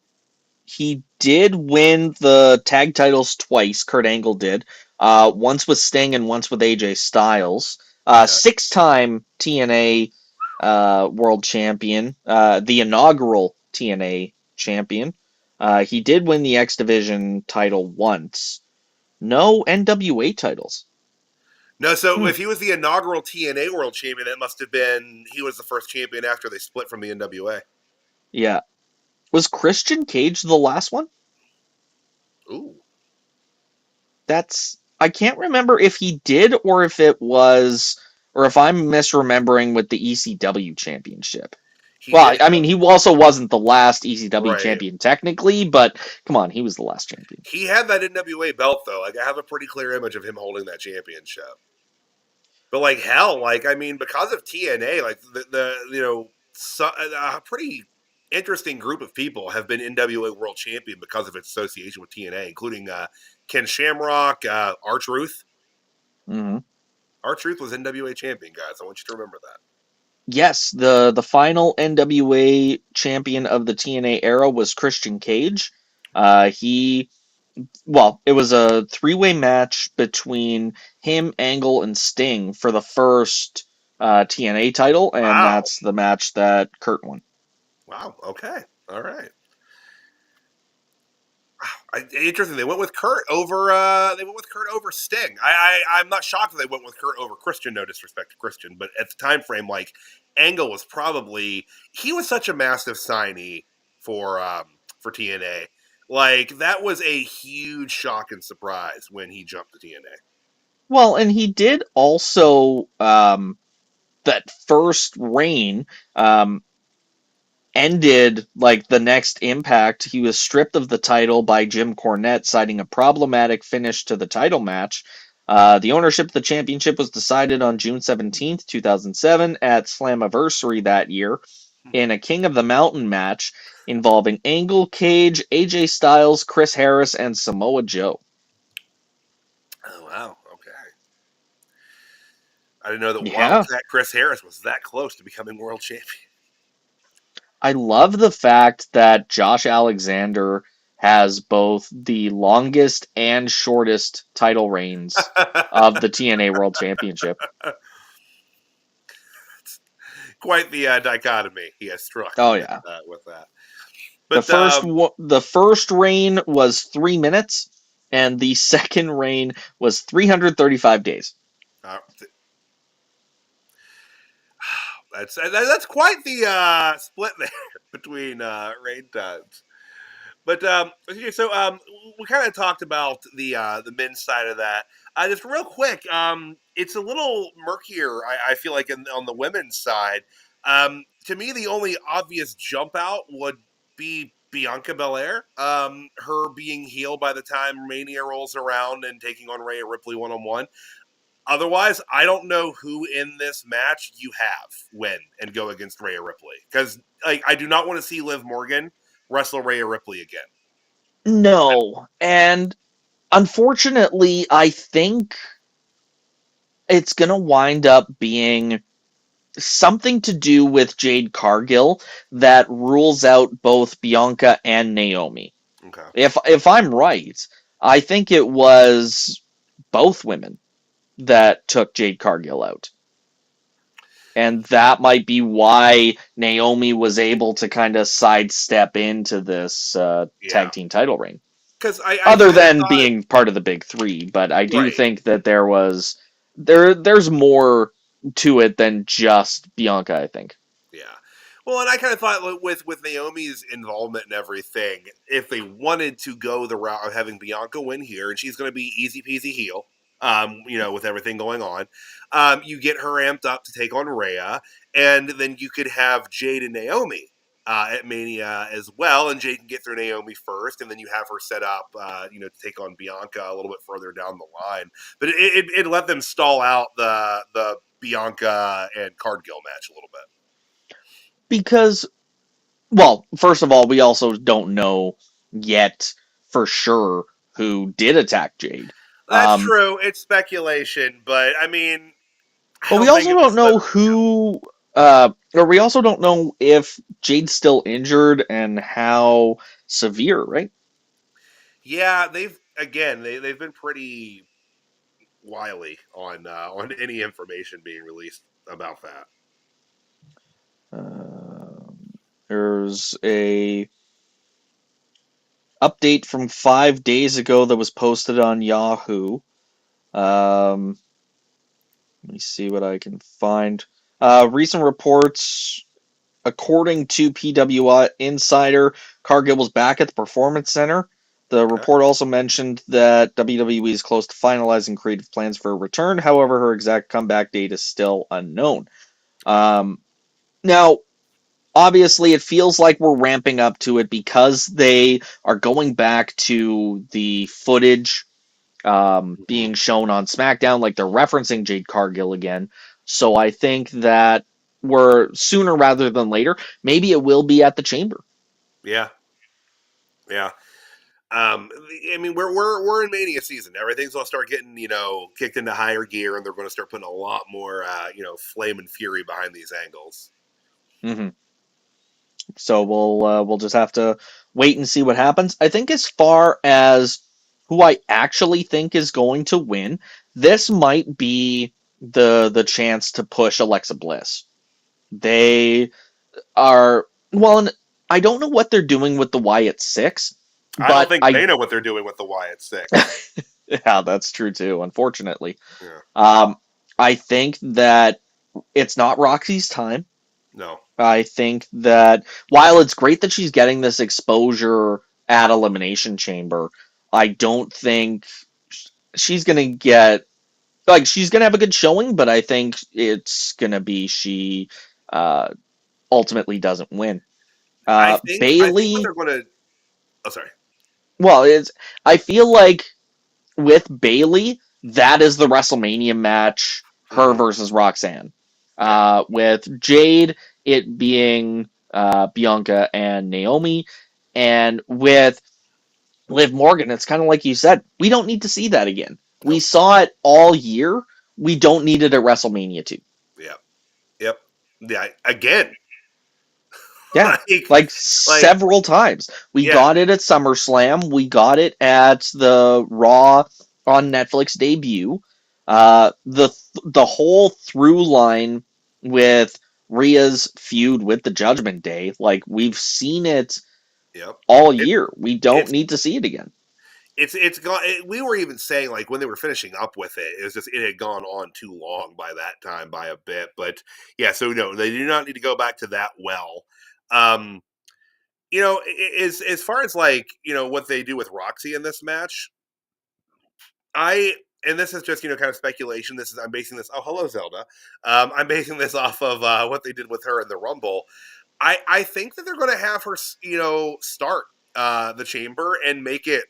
S3: he did win the tag titles twice. Kurt Angle did. Once with Sting and once with AJ Styles.
S2: Okay.
S3: 6-time TNA World Champion. The inaugural TNA Champion. He did win the X Division title once. No NWA titles.
S2: No, so
S3: Hmm.
S2: if he was the inaugural TNA World Champion, that must have been he was the first champion after they split from the NWA.
S3: Yeah. Was Christian Cage the last one?
S2: Ooh.
S3: I can't remember if he did or if it was, or if I'm misremembering with the ECW championship.
S2: He
S3: Well,
S2: did
S3: I
S2: have
S3: mean, he also wasn't the last ECW
S2: right.
S3: champion technically, but come on, he was the last champion.
S2: He had that NWA belt though. I have a pretty clear image of him holding that championship. But hell, I mean, because of TNA, a pretty interesting group of people have been NWA World Champion because of its association with TNA, including Ken Shamrock, R-Truth.
S3: Hmm.
S2: R-Truth was NWA champion, guys. I want you to remember that.
S3: Yes, the final NWA champion of the TNA era was Christian Cage. He Well, it was a 3-way match between him, Angle, and Sting for the first TNA title, and
S2: Wow.
S3: that's the match that Kurt won.
S2: Wow. Okay. All right. Interesting. They went with Kurt over. They went with Kurt over Sting. I'm not shocked that they went with Kurt over Christian. No disrespect to Christian, but at the time frame, Angle was probably he was such a massive signee for TNA. That was a huge shock and surprise when he jumped to TNA.
S3: Well, and he did also that first reign ended like the next Impact. He was stripped of the title by Jim Cornette, citing a problematic finish to the title match. The ownership of the championship was decided on June 17th, 2007 at Slammiversary that year in a King of the Mountain match involving Angle, Cage, AJ Styles, Chris Harris, and Samoa Joe.
S2: Oh, wow. Okay. I didn't know that
S3: Yeah.
S2: Wildcat Chris Harris was that close to becoming world champion.
S3: I love the fact that Josh Alexander has both the longest and shortest title reigns of the TNA World Championship.
S2: Quite the dichotomy he has struck
S3: Oh yeah.
S2: with that.
S3: The
S2: But
S3: first reign was 3 minutes, and the second reign was 335 days.
S2: uh, that's quite the split there between reign times. But okay, so we kind of talked about the men's side of that. Just real quick, it's a little murkier. I feel like on the women's side. To me, the only obvious jump out would be Bianca Belair. Her being healed by the time Mania rolls around and taking on Rhea Ripley 1-on-1. Otherwise, I don't know who in this match you have win and go against Rhea Ripley, because I do not want to see Liv Morgan wrestle Rhea Ripley again.
S3: No, and unfortunately, I think it's going to wind up being something to do with Jade Cargill that rules out both Bianca and Naomi.
S2: Okay.
S3: If I'm right, I think it was both women that took Jade Cargill out. And that might be why Naomi was able to kind of sidestep into this tag team title reign.
S2: Because I
S3: Other than being part of the big three, but I do think that there's more to it than just Bianca, I think.
S2: Yeah. Well, and I kind of thought with Naomi's involvement and everything, if they wanted to go the route of having Bianca win here, and she's going to be easy peasy heel, with everything going on, you get her amped up to take on Rhea, and then you could have Jade and Naomi at Mania as well, and Jade can get through Naomi first, and then you have her set up, to take on Bianca a little bit further down the line. But it let them stall out the Bianca and Cargill match a little bit.
S3: Because, well, first of all, we also don't know yet for sure who did attack Jade.
S2: That's true. It's speculation, but I mean,
S3: but we also don't know who, or we also don't know if Jade's still injured and how severe, right?
S2: Yeah, they've been pretty wily on any information being released about that.
S3: There's a update from 5 days ago that was posted on Yahoo. Let me see what I can find. Recent reports, according to PWI Insider, Cargill was back at the Performance Center. The report also mentioned that WWE is close to finalizing creative plans for a return. However, her exact comeback date is still unknown. Now, obviously, it feels like we're ramping up to it because they are going back to the footage being shown on SmackDown, like they're referencing Jade Cargill again. So I think that we're sooner rather than later. Maybe it will be at the Chamber.
S2: Yeah. I mean, we're in Mania season. Everything's going to start getting kicked into higher gear, and they're going to start putting a lot more flame and fury behind these angles.
S3: Mm-hmm. So we'll just have to wait and see what happens. I think as far as who I actually think is going to win, this might be the chance to push Alexa Bliss. They are and I don't know what they're doing with the Wyatt Six.
S2: I don't think they know what they're doing with the Wyatt Six.
S3: Yeah, that's true too, unfortunately.
S2: Yeah.
S3: I think that it's not Roxy's time.
S2: No.
S3: I think that while it's great that she's getting this exposure at Elimination Chamber, I don't think she's going to get... she's going to have a good showing, but I think it's going to be she ultimately doesn't win. Bayley...
S2: I think what they're going to... Oh, sorry.
S3: Well, I feel like with Bayley, that is the WrestleMania match, her
S2: Mhm.
S3: versus Roxanne.
S2: Yeah.
S3: With Jade, it being Bianca and Naomi, and with Liv Morgan, it's kind of like you said, we don't need to see that again. We
S2: Nope.
S3: saw it all year. We don't need it at WrestleMania 2.
S2: Yep. Yep. Yeah. Again.
S3: Yeah,
S2: like,
S3: like
S2: like,
S3: several times. We
S2: yeah.
S3: got it at SummerSlam. We got it at the Raw on Netflix debut. The whole through line with Rhea's feud with the Judgment Day, like we've seen it
S2: Yep.
S3: all
S2: It,
S3: year. We don't
S2: it's
S3: need to see it again.
S2: it's gone. We were even saying like when they were finishing up with it, it was just it had gone on too long by that time by a bit. But yeah, so no, they do not need to go back to that well. Um, as far as like what they do with Roxy in this match, I and this is just kind of speculation. I'm basing this. Oh, hello Zelda. I'm basing this off of what they did with her in the Rumble. I think that they're going to have her start the Chamber and make it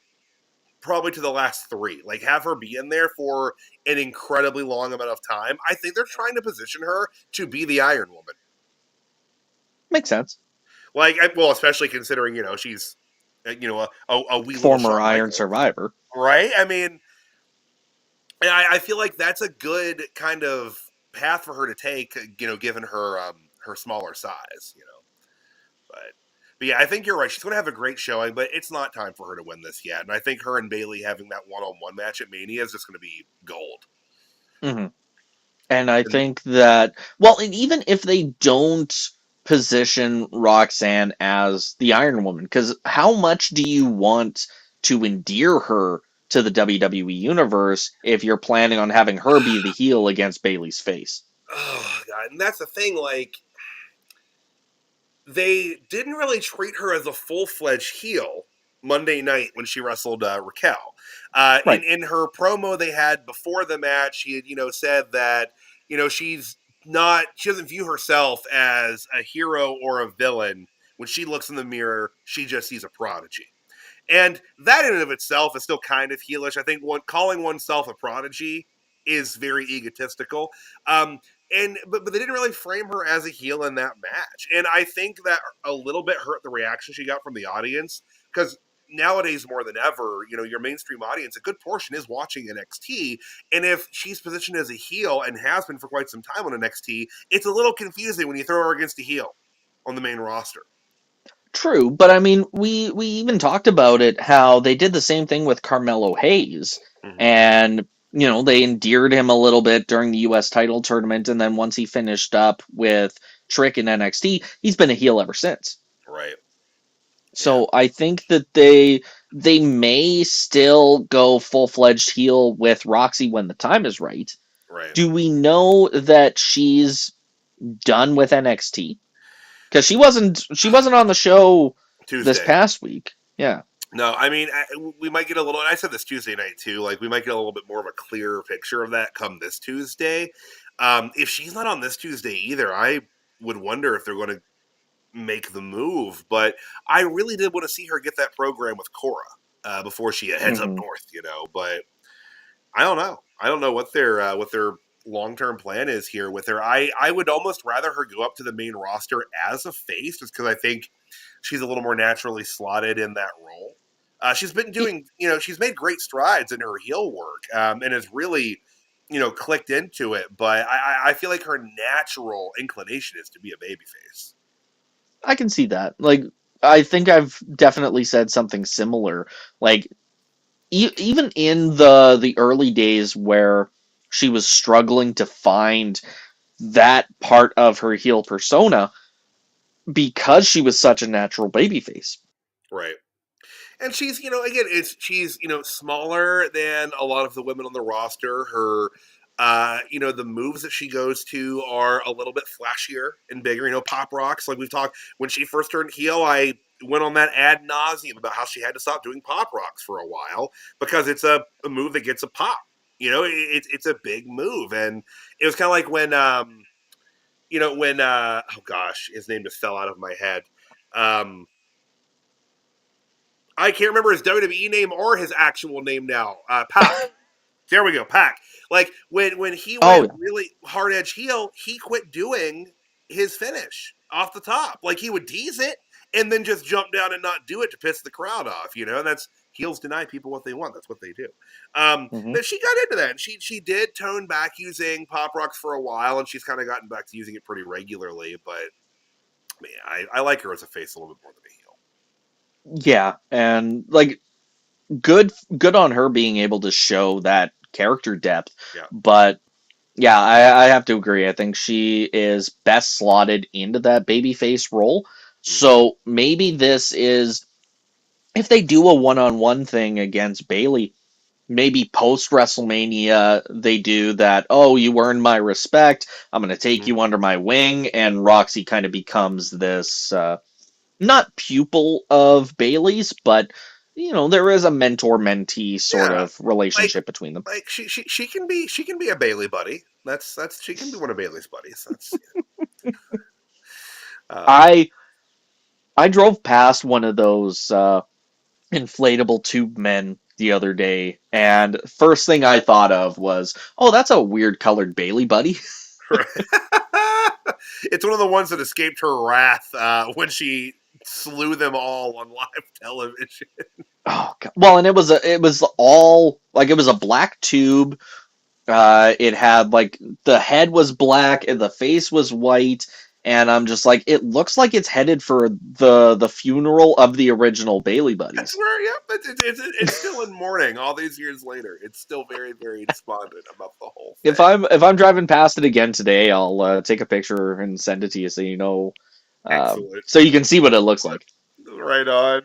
S2: probably to the last three. Like have her be in there for an incredibly long amount of time. I think they're trying to position her to be the Iron Woman.
S3: Makes sense.
S2: Well, especially considering she's a wee little
S3: Former
S2: Shawn
S3: Iron
S2: Michaels,
S3: Survivor.
S2: right? I mean, and I feel like that's a good kind of path for her to take, given her smaller size, But yeah, I think you're right. She's going to have a great showing, but it's not time for her to win this yet. And I think her and Bayley having that one-on-one match at Mania is just going to be gold.
S3: Hmm. And I
S2: And
S3: think that, well, and even if they don't position Roxanne as the Iron Woman, because how much do you want to endear her to the WWE Universe if you're planning on having her be the heel against Bayley's face?
S2: oh god, and that's the thing. Like they didn't really treat her as a full-fledged heel Monday night when she wrestled Raquel. In
S3: Right.
S2: her promo they had before the match, she had said that she doesn't view herself as a hero or a villain. When she looks in the mirror, she just sees a prodigy. And that in and of itself is still kind of heelish. I think calling oneself a prodigy is very egotistical. But they didn't really frame her as a heel in that match. And I think that a little bit hurt the reaction she got from the audience because nowadays more than ever, your mainstream audience, a good portion is watching NXT. And if she's positioned as a heel and has been for quite some time on NXT, it's a little confusing when you throw her against a heel on the main roster.
S3: True, but I mean, we even talked about it how they did the same thing with Carmelo Hayes,
S2: Mm-hmm.
S3: and they endeared him a little bit during the U.S. title tournament, and then once he finished up with Trick in NXT, he's been a heel ever since.
S2: Right. Yeah.
S3: So I think that they may still go full fledged heel with Roxy when the time is right.
S2: Right.
S3: Do we know that she's done with NXT? Because she wasn't on the show this
S2: Tuesday.
S3: past week. Yeah.
S2: No, I mean, we might get a little, and I said this Tuesday night too, like we might get a little bit more of a clearer picture of that come this Tuesday. If she's not on this Tuesday either, I would wonder if they're going to make the move. But I really did want to see her get that program with Cora before she heads up
S3: Hmm.
S2: north, But I don't know. I don't know what their long term plan is here with her. I would almost rather her go up to the main roster as a face, just because I think she's a little more naturally slotted in that role. She's been doing, she's made great strides in her heel work and has really, clicked into it. But I feel like her natural inclination is to be a babyface.
S3: I can see that. Like, I think I've definitely said something similar. Like, even in the early days where she was struggling to find that part of her heel persona because she was such a natural babyface.
S2: Right. And she's, again, she's, smaller than a lot of the women on the roster. Her, the moves that she goes to are a little bit flashier and bigger. Pop rocks. Like we've talked when she first turned heel, I went on that ad nauseum about how she had to stop doing pop rocks for a while because it's a move that gets a pop. It's a big move, and it was kind of like when oh gosh, his name just fell out of my head. Um, I can't remember his WWE name or his actual name now. Pac. There we go, Pac. Like when he
S3: Oh,
S2: went really hard edge heel, he quit doing his finish off the top. Like he would tease it and then just jump down and not do it to piss the crowd off. That's heels deny people what they want. That's what they do.
S3: mhm.
S2: But she got into that. And she did tone back using pop rocks for a while, and she's kind of gotten back to using it pretty regularly. But man, I like her as a face a little bit more than a heel.
S3: Yeah, and like good on her being able to show that character depth.
S2: Yeah.
S3: But yeah, I have to agree. I think she is best slotted into that babyface role. So maybe this is, if they do a one-on-one thing against Bailey, maybe post WrestleMania they do that. Oh, you earned my respect. I'm going to take you under my wing, and Roxy kind of becomes this not pupil of Bailey's, but there is a mentor-mentee sort
S2: Yeah.
S3: of relationship between them.
S2: Like she can be a Bailey buddy. That's she can be one of Bailey's buddies. That's
S3: I drove past one of those inflatable tube men the other day, and first thing I thought of was, oh, that's a weird colored Bailey buddy.
S2: it's one of the ones that escaped her wrath when she slew them all on live television.
S3: Oh, God. Well, and it was all like, it was a black tube. It had like, the head was black and the face was white, and I'm just like, it looks like it's headed for the funeral of the original Bailey
S2: That's
S3: buddies.
S2: where, yeah, it's still in mourning all these years later. It's still very, very despondent about the whole thing.
S3: If I'm driving past it again today, I'll take a picture and send it to you so
S2: Excellent.
S3: so you can see what it looks like.
S2: Right on.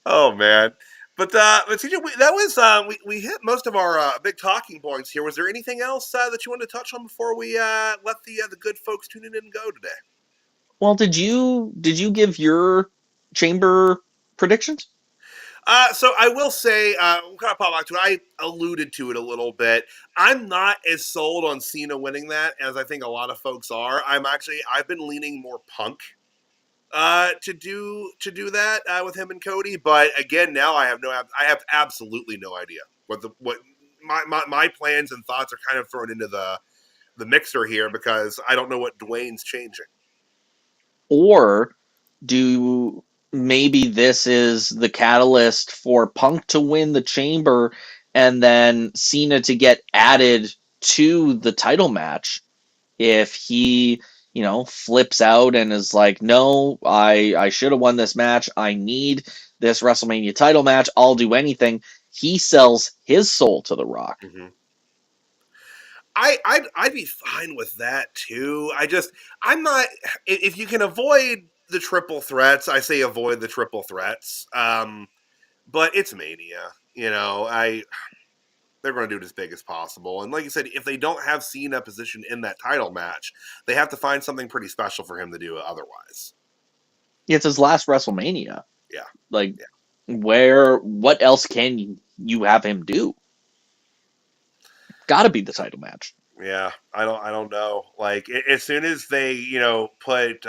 S2: Oh man. But CJ, that was we hit most of our big talking points here. Was there anything else that you wanted to touch on before we let the good folks tuning in go today?
S3: Well, did you give your chamber predictions?
S2: So I will say, we'll kind of pop back to it. I alluded to it a little bit. I'm not as sold on Cena winning that as I think a lot of folks are. I've been leaning more Punk to do that with him and Cody. But again, now I have absolutely no idea what my plans and thoughts are kind of thrown into the mixer here because I don't know what Dwayne's changing.
S3: Or do maybe this is the catalyst for Punk to win the chamber and then Cena to get added to the title match if he, flips out and is like, no, I should have won this match. I need this WrestleMania title match. I'll do anything. He sells his soul to The Rock.
S2: Mm-hmm. I'd be fine with that too. I'm not. If you can avoid the triple threats, I say avoid the triple threats. But it's Mania, they're going to do it as big as possible. And like you said, if they don't have Cena positioned in that title match, they have to find something pretty special for him to do otherwise.
S3: It's his last WrestleMania.
S2: Yeah.
S3: Like, what else can you have him do? Got to be the title match.
S2: Yeah, I don't know. Like as soon as they, put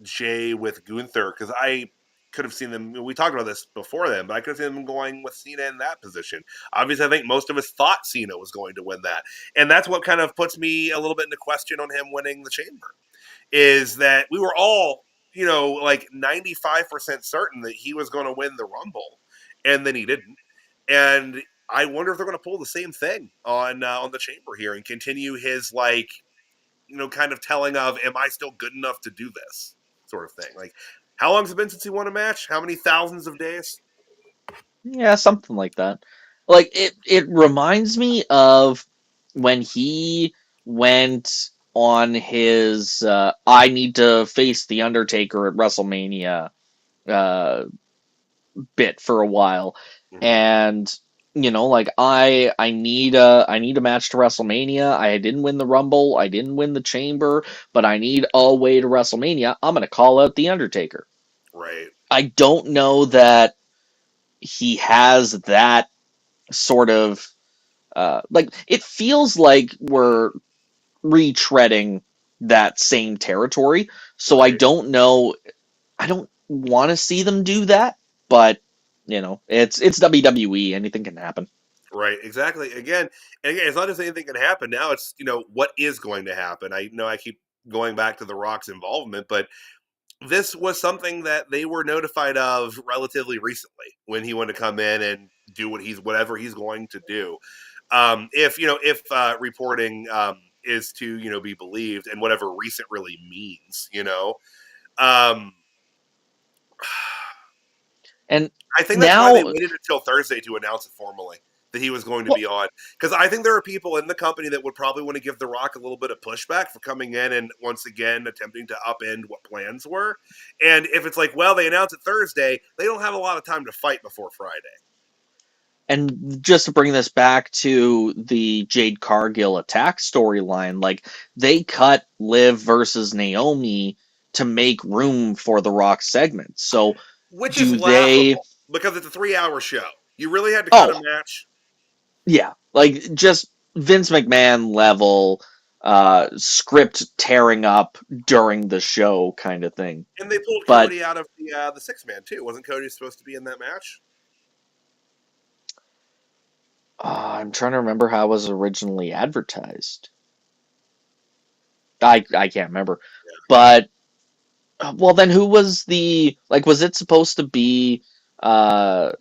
S2: Jay with Gunther, because I could have seen them. We talked about this before then, but I could have seen them going with Cena in that position. Obviously, I think most of us thought Cena was going to win that, and that's what kind of puts me a little bit into question on him winning the chamber. Is that we were all, like 95% certain that he was going to win the Rumble, and then he didn't, and I wonder if they're going to pull the same thing on the chamber here and continue his kind of telling of, am I still good enough to do this sort of thing? Like, how long has it been since he won a match? How many thousands of days?
S3: Yeah, something like that. Like, it reminds me of when he went on his I need to face the Undertaker at WrestleMania bit for a while.
S2: Mhm.
S3: And like, I need a match to WrestleMania. I didn't win the Rumble, I didn't win the Chamber, but I need a way to WrestleMania. I'm gonna call out the Undertaker.
S2: Right.
S3: I don't know that he has that sort of like, it feels like we're retreading that same territory. So I
S2: Right.
S3: don't know. I don't want to see them do that, but it's WWE. Anything can happen.
S2: Right, exactly. Again, it's not just anything can happen. Now it's, what is going to happen. I know I keep going back to The Rock's involvement, but this was something that they were notified of relatively recently when he wanted to come in and do whatever he's going to do. If reporting is to be believed, and whatever recent really means, um,
S3: And
S2: I think that's why they
S3: now,
S2: waited until Thursday to announce it formally that he was going to be on. Because I think there are people in the company that would probably want to give The Rock a little bit of pushback for coming in and once again attempting to upend what plans were. And if it's like, well, they announced it Thursday, they don't have a lot of time to fight before Friday.
S3: and just to bring this back to the Jade Cargill attack storyline, like they cut Liv versus Naomi to make room for the Rock segment. So
S2: Which is
S3: do they?
S2: laughable because it's a 3-hour show. You really had to cut
S3: Oh,
S2: a match?
S3: yeah, like just Vince McMahon level script tearing up during the show kind of thing.
S2: And they pulled
S3: But
S2: Cody out of the 6-man too. Wasn't Cody supposed to be in that match?
S3: I'm trying to remember how it was originally advertised. I can't remember. But well, then who was the like? Was it supposed to be uh,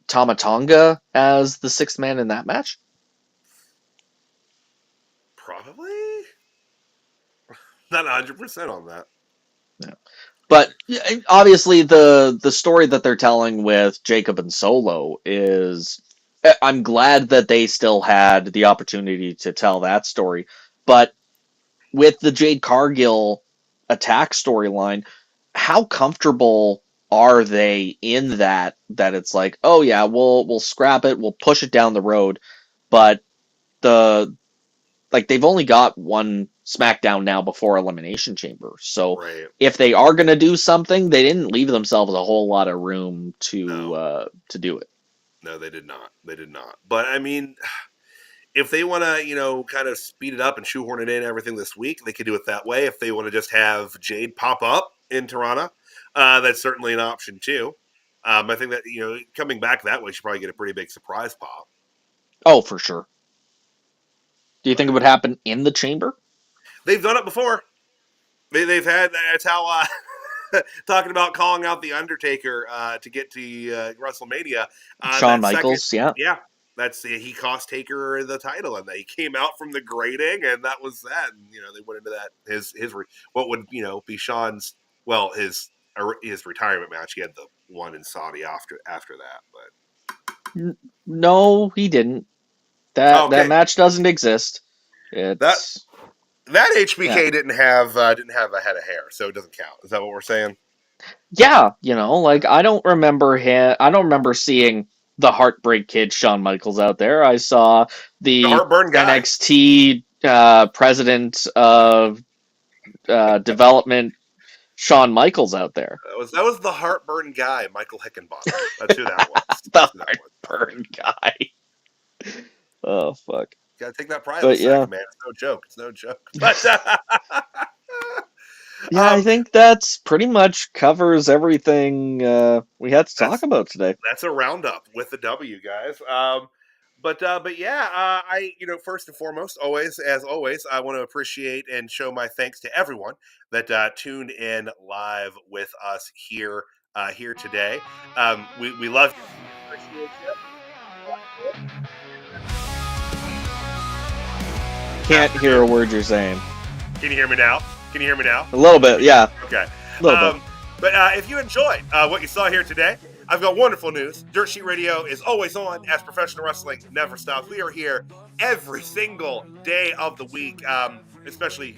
S3: Tama Tonga as the sixth man in that match?
S2: Probably. Not 100% on that.
S3: No. But obviously, the story that they're telling with Jacob and Solo is. I'm glad that they still had the opportunity to tell that story, but with the Jade Cargill attack storyline, how comfortable are they in that it's like, oh yeah, we'll scrap it, we'll push it down the road, but the like they've only got one SmackDown now before Elimination Chamber. So
S2: Right.
S3: if they are going to do something, they didn't leave themselves a whole lot of room
S2: No.
S3: to do it.
S2: No, they did not. They did not. But I mean, if they want to, kind of speed it up and shoehorn it in everything this week, they could do it that way. If they want to just have Jade pop up in Toronto, that's certainly an option too. I think that coming back that way should probably get a pretty big surprise pop.
S3: Oh, for sure. Do you think it would happen in the chamber?
S2: They've done it before. They've had that's how talking about calling out the Undertaker to get to WrestleMania.
S3: Shawn Michaels,
S2: second, yeah. He cost Taker the title, and he came out from the grating, and that was that. And they went into that his what would be Shawn's his retirement match. He had the one in Saudi after that, but
S3: no, he didn't. That
S2: okay.
S3: match doesn't exist.
S2: That HBK didn't have a head of hair, so it doesn't count. Is that what we're saying?
S3: Yeah, like I don't remember seeing the Heartbreak Kid Shawn Michaels out there. I saw the
S2: Heartburn guy.
S3: NXT president of development Shawn Michaels out there.
S2: That was the Heartburn guy, Michael Hickenbottom. That's who that was.
S3: The Heartburn guy. Oh fuck.
S2: Gotta take that pride,
S3: But
S2: man. It's no joke. It's no joke. But
S3: yeah, I think that's pretty much covers everything we had to talk about today.
S2: That's a roundup with the W, guys. But yeah, I first and foremost, as always, I want to appreciate and show my thanks to everyone that tuned in live with us here today. We love you. Appreciate you.
S3: Can't hear a word you're saying.
S2: Can you hear me now?
S3: A little bit, yeah.
S2: Okay.
S3: A little bit.
S2: But if you enjoyed what you saw here today, I've got wonderful news. Dirt Sheet Radio is always on as professional wrestling never stops. We are here every single day of the week, especially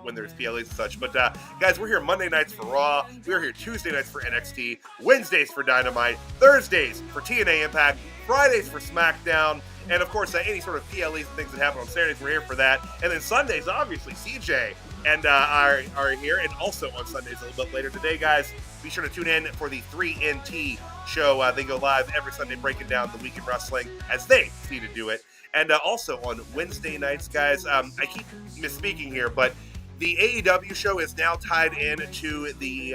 S2: when there's PLAs and such. But guys, we're here Monday nights for Raw. We're here Tuesday nights for NXT, Wednesdays for Dynamite, Thursdays for TNA Impact, Fridays for SmackDown, and of course, any sort of PLEs and things that happen on Saturdays, we're here for that. And then Sundays, obviously, CJ and are here. And also on Sundays, a little bit later today, guys, be sure to tune in for the 3NT show. They go live every Sunday breaking down the week in wrestling as they see to do it. And also on Wednesday nights, guys, I keep misspeaking here, but the AEW show is now tied in to the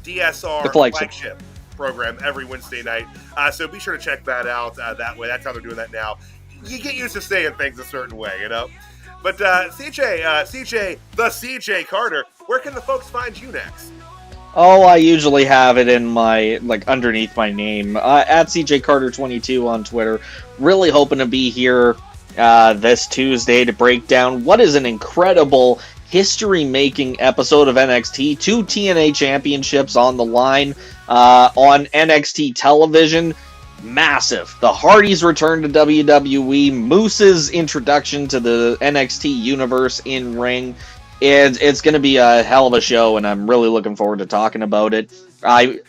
S2: DSR
S3: the flagship.
S2: program every Wednesday night. So be sure to check that out that way. That's how they're doing that now. You get used to saying things a certain way, you know? But CJ Carter, where can the folks find you next?
S3: Oh, I usually have it in my, like, underneath my name. At CJ Carter 22 on Twitter. Really hoping to be here this Tuesday to break down what is an incredible history-making episode of NXT. 2 TNA championships on the line on NXT television. Massive. The Hardys return to WWE. Moose's introduction to the NXT universe in ring. It's going to be a hell of a show, and I'm really looking forward to talking about it. I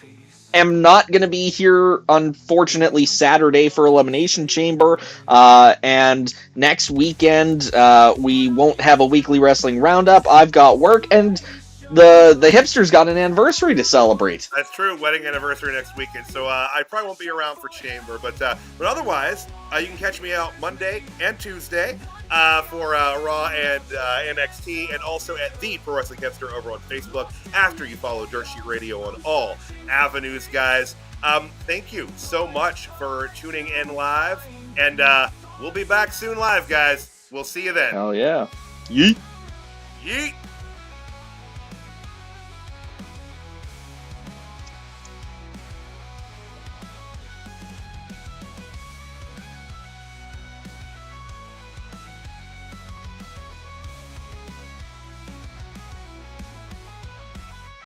S3: am not going to be here, unfortunately, Saturday for Elimination Chamber, and next weekend we won't have a weekly wrestling roundup. I've got work, and the hipsters got an anniversary to celebrate.
S2: That's true, wedding anniversary next weekend, so I probably won't be around for Chamber, but otherwise, you can catch me out Monday and Tuesday for Raw and NXT, and also at the Pro Wrestling Hipster over on Facebook, after you follow Dirt Sheet Radio on all avenues, guys. Thank you so much for tuning in live, and we'll be back soon live, guys. We'll see you then.
S3: Hell yeah. Yeet.
S2: Yeet!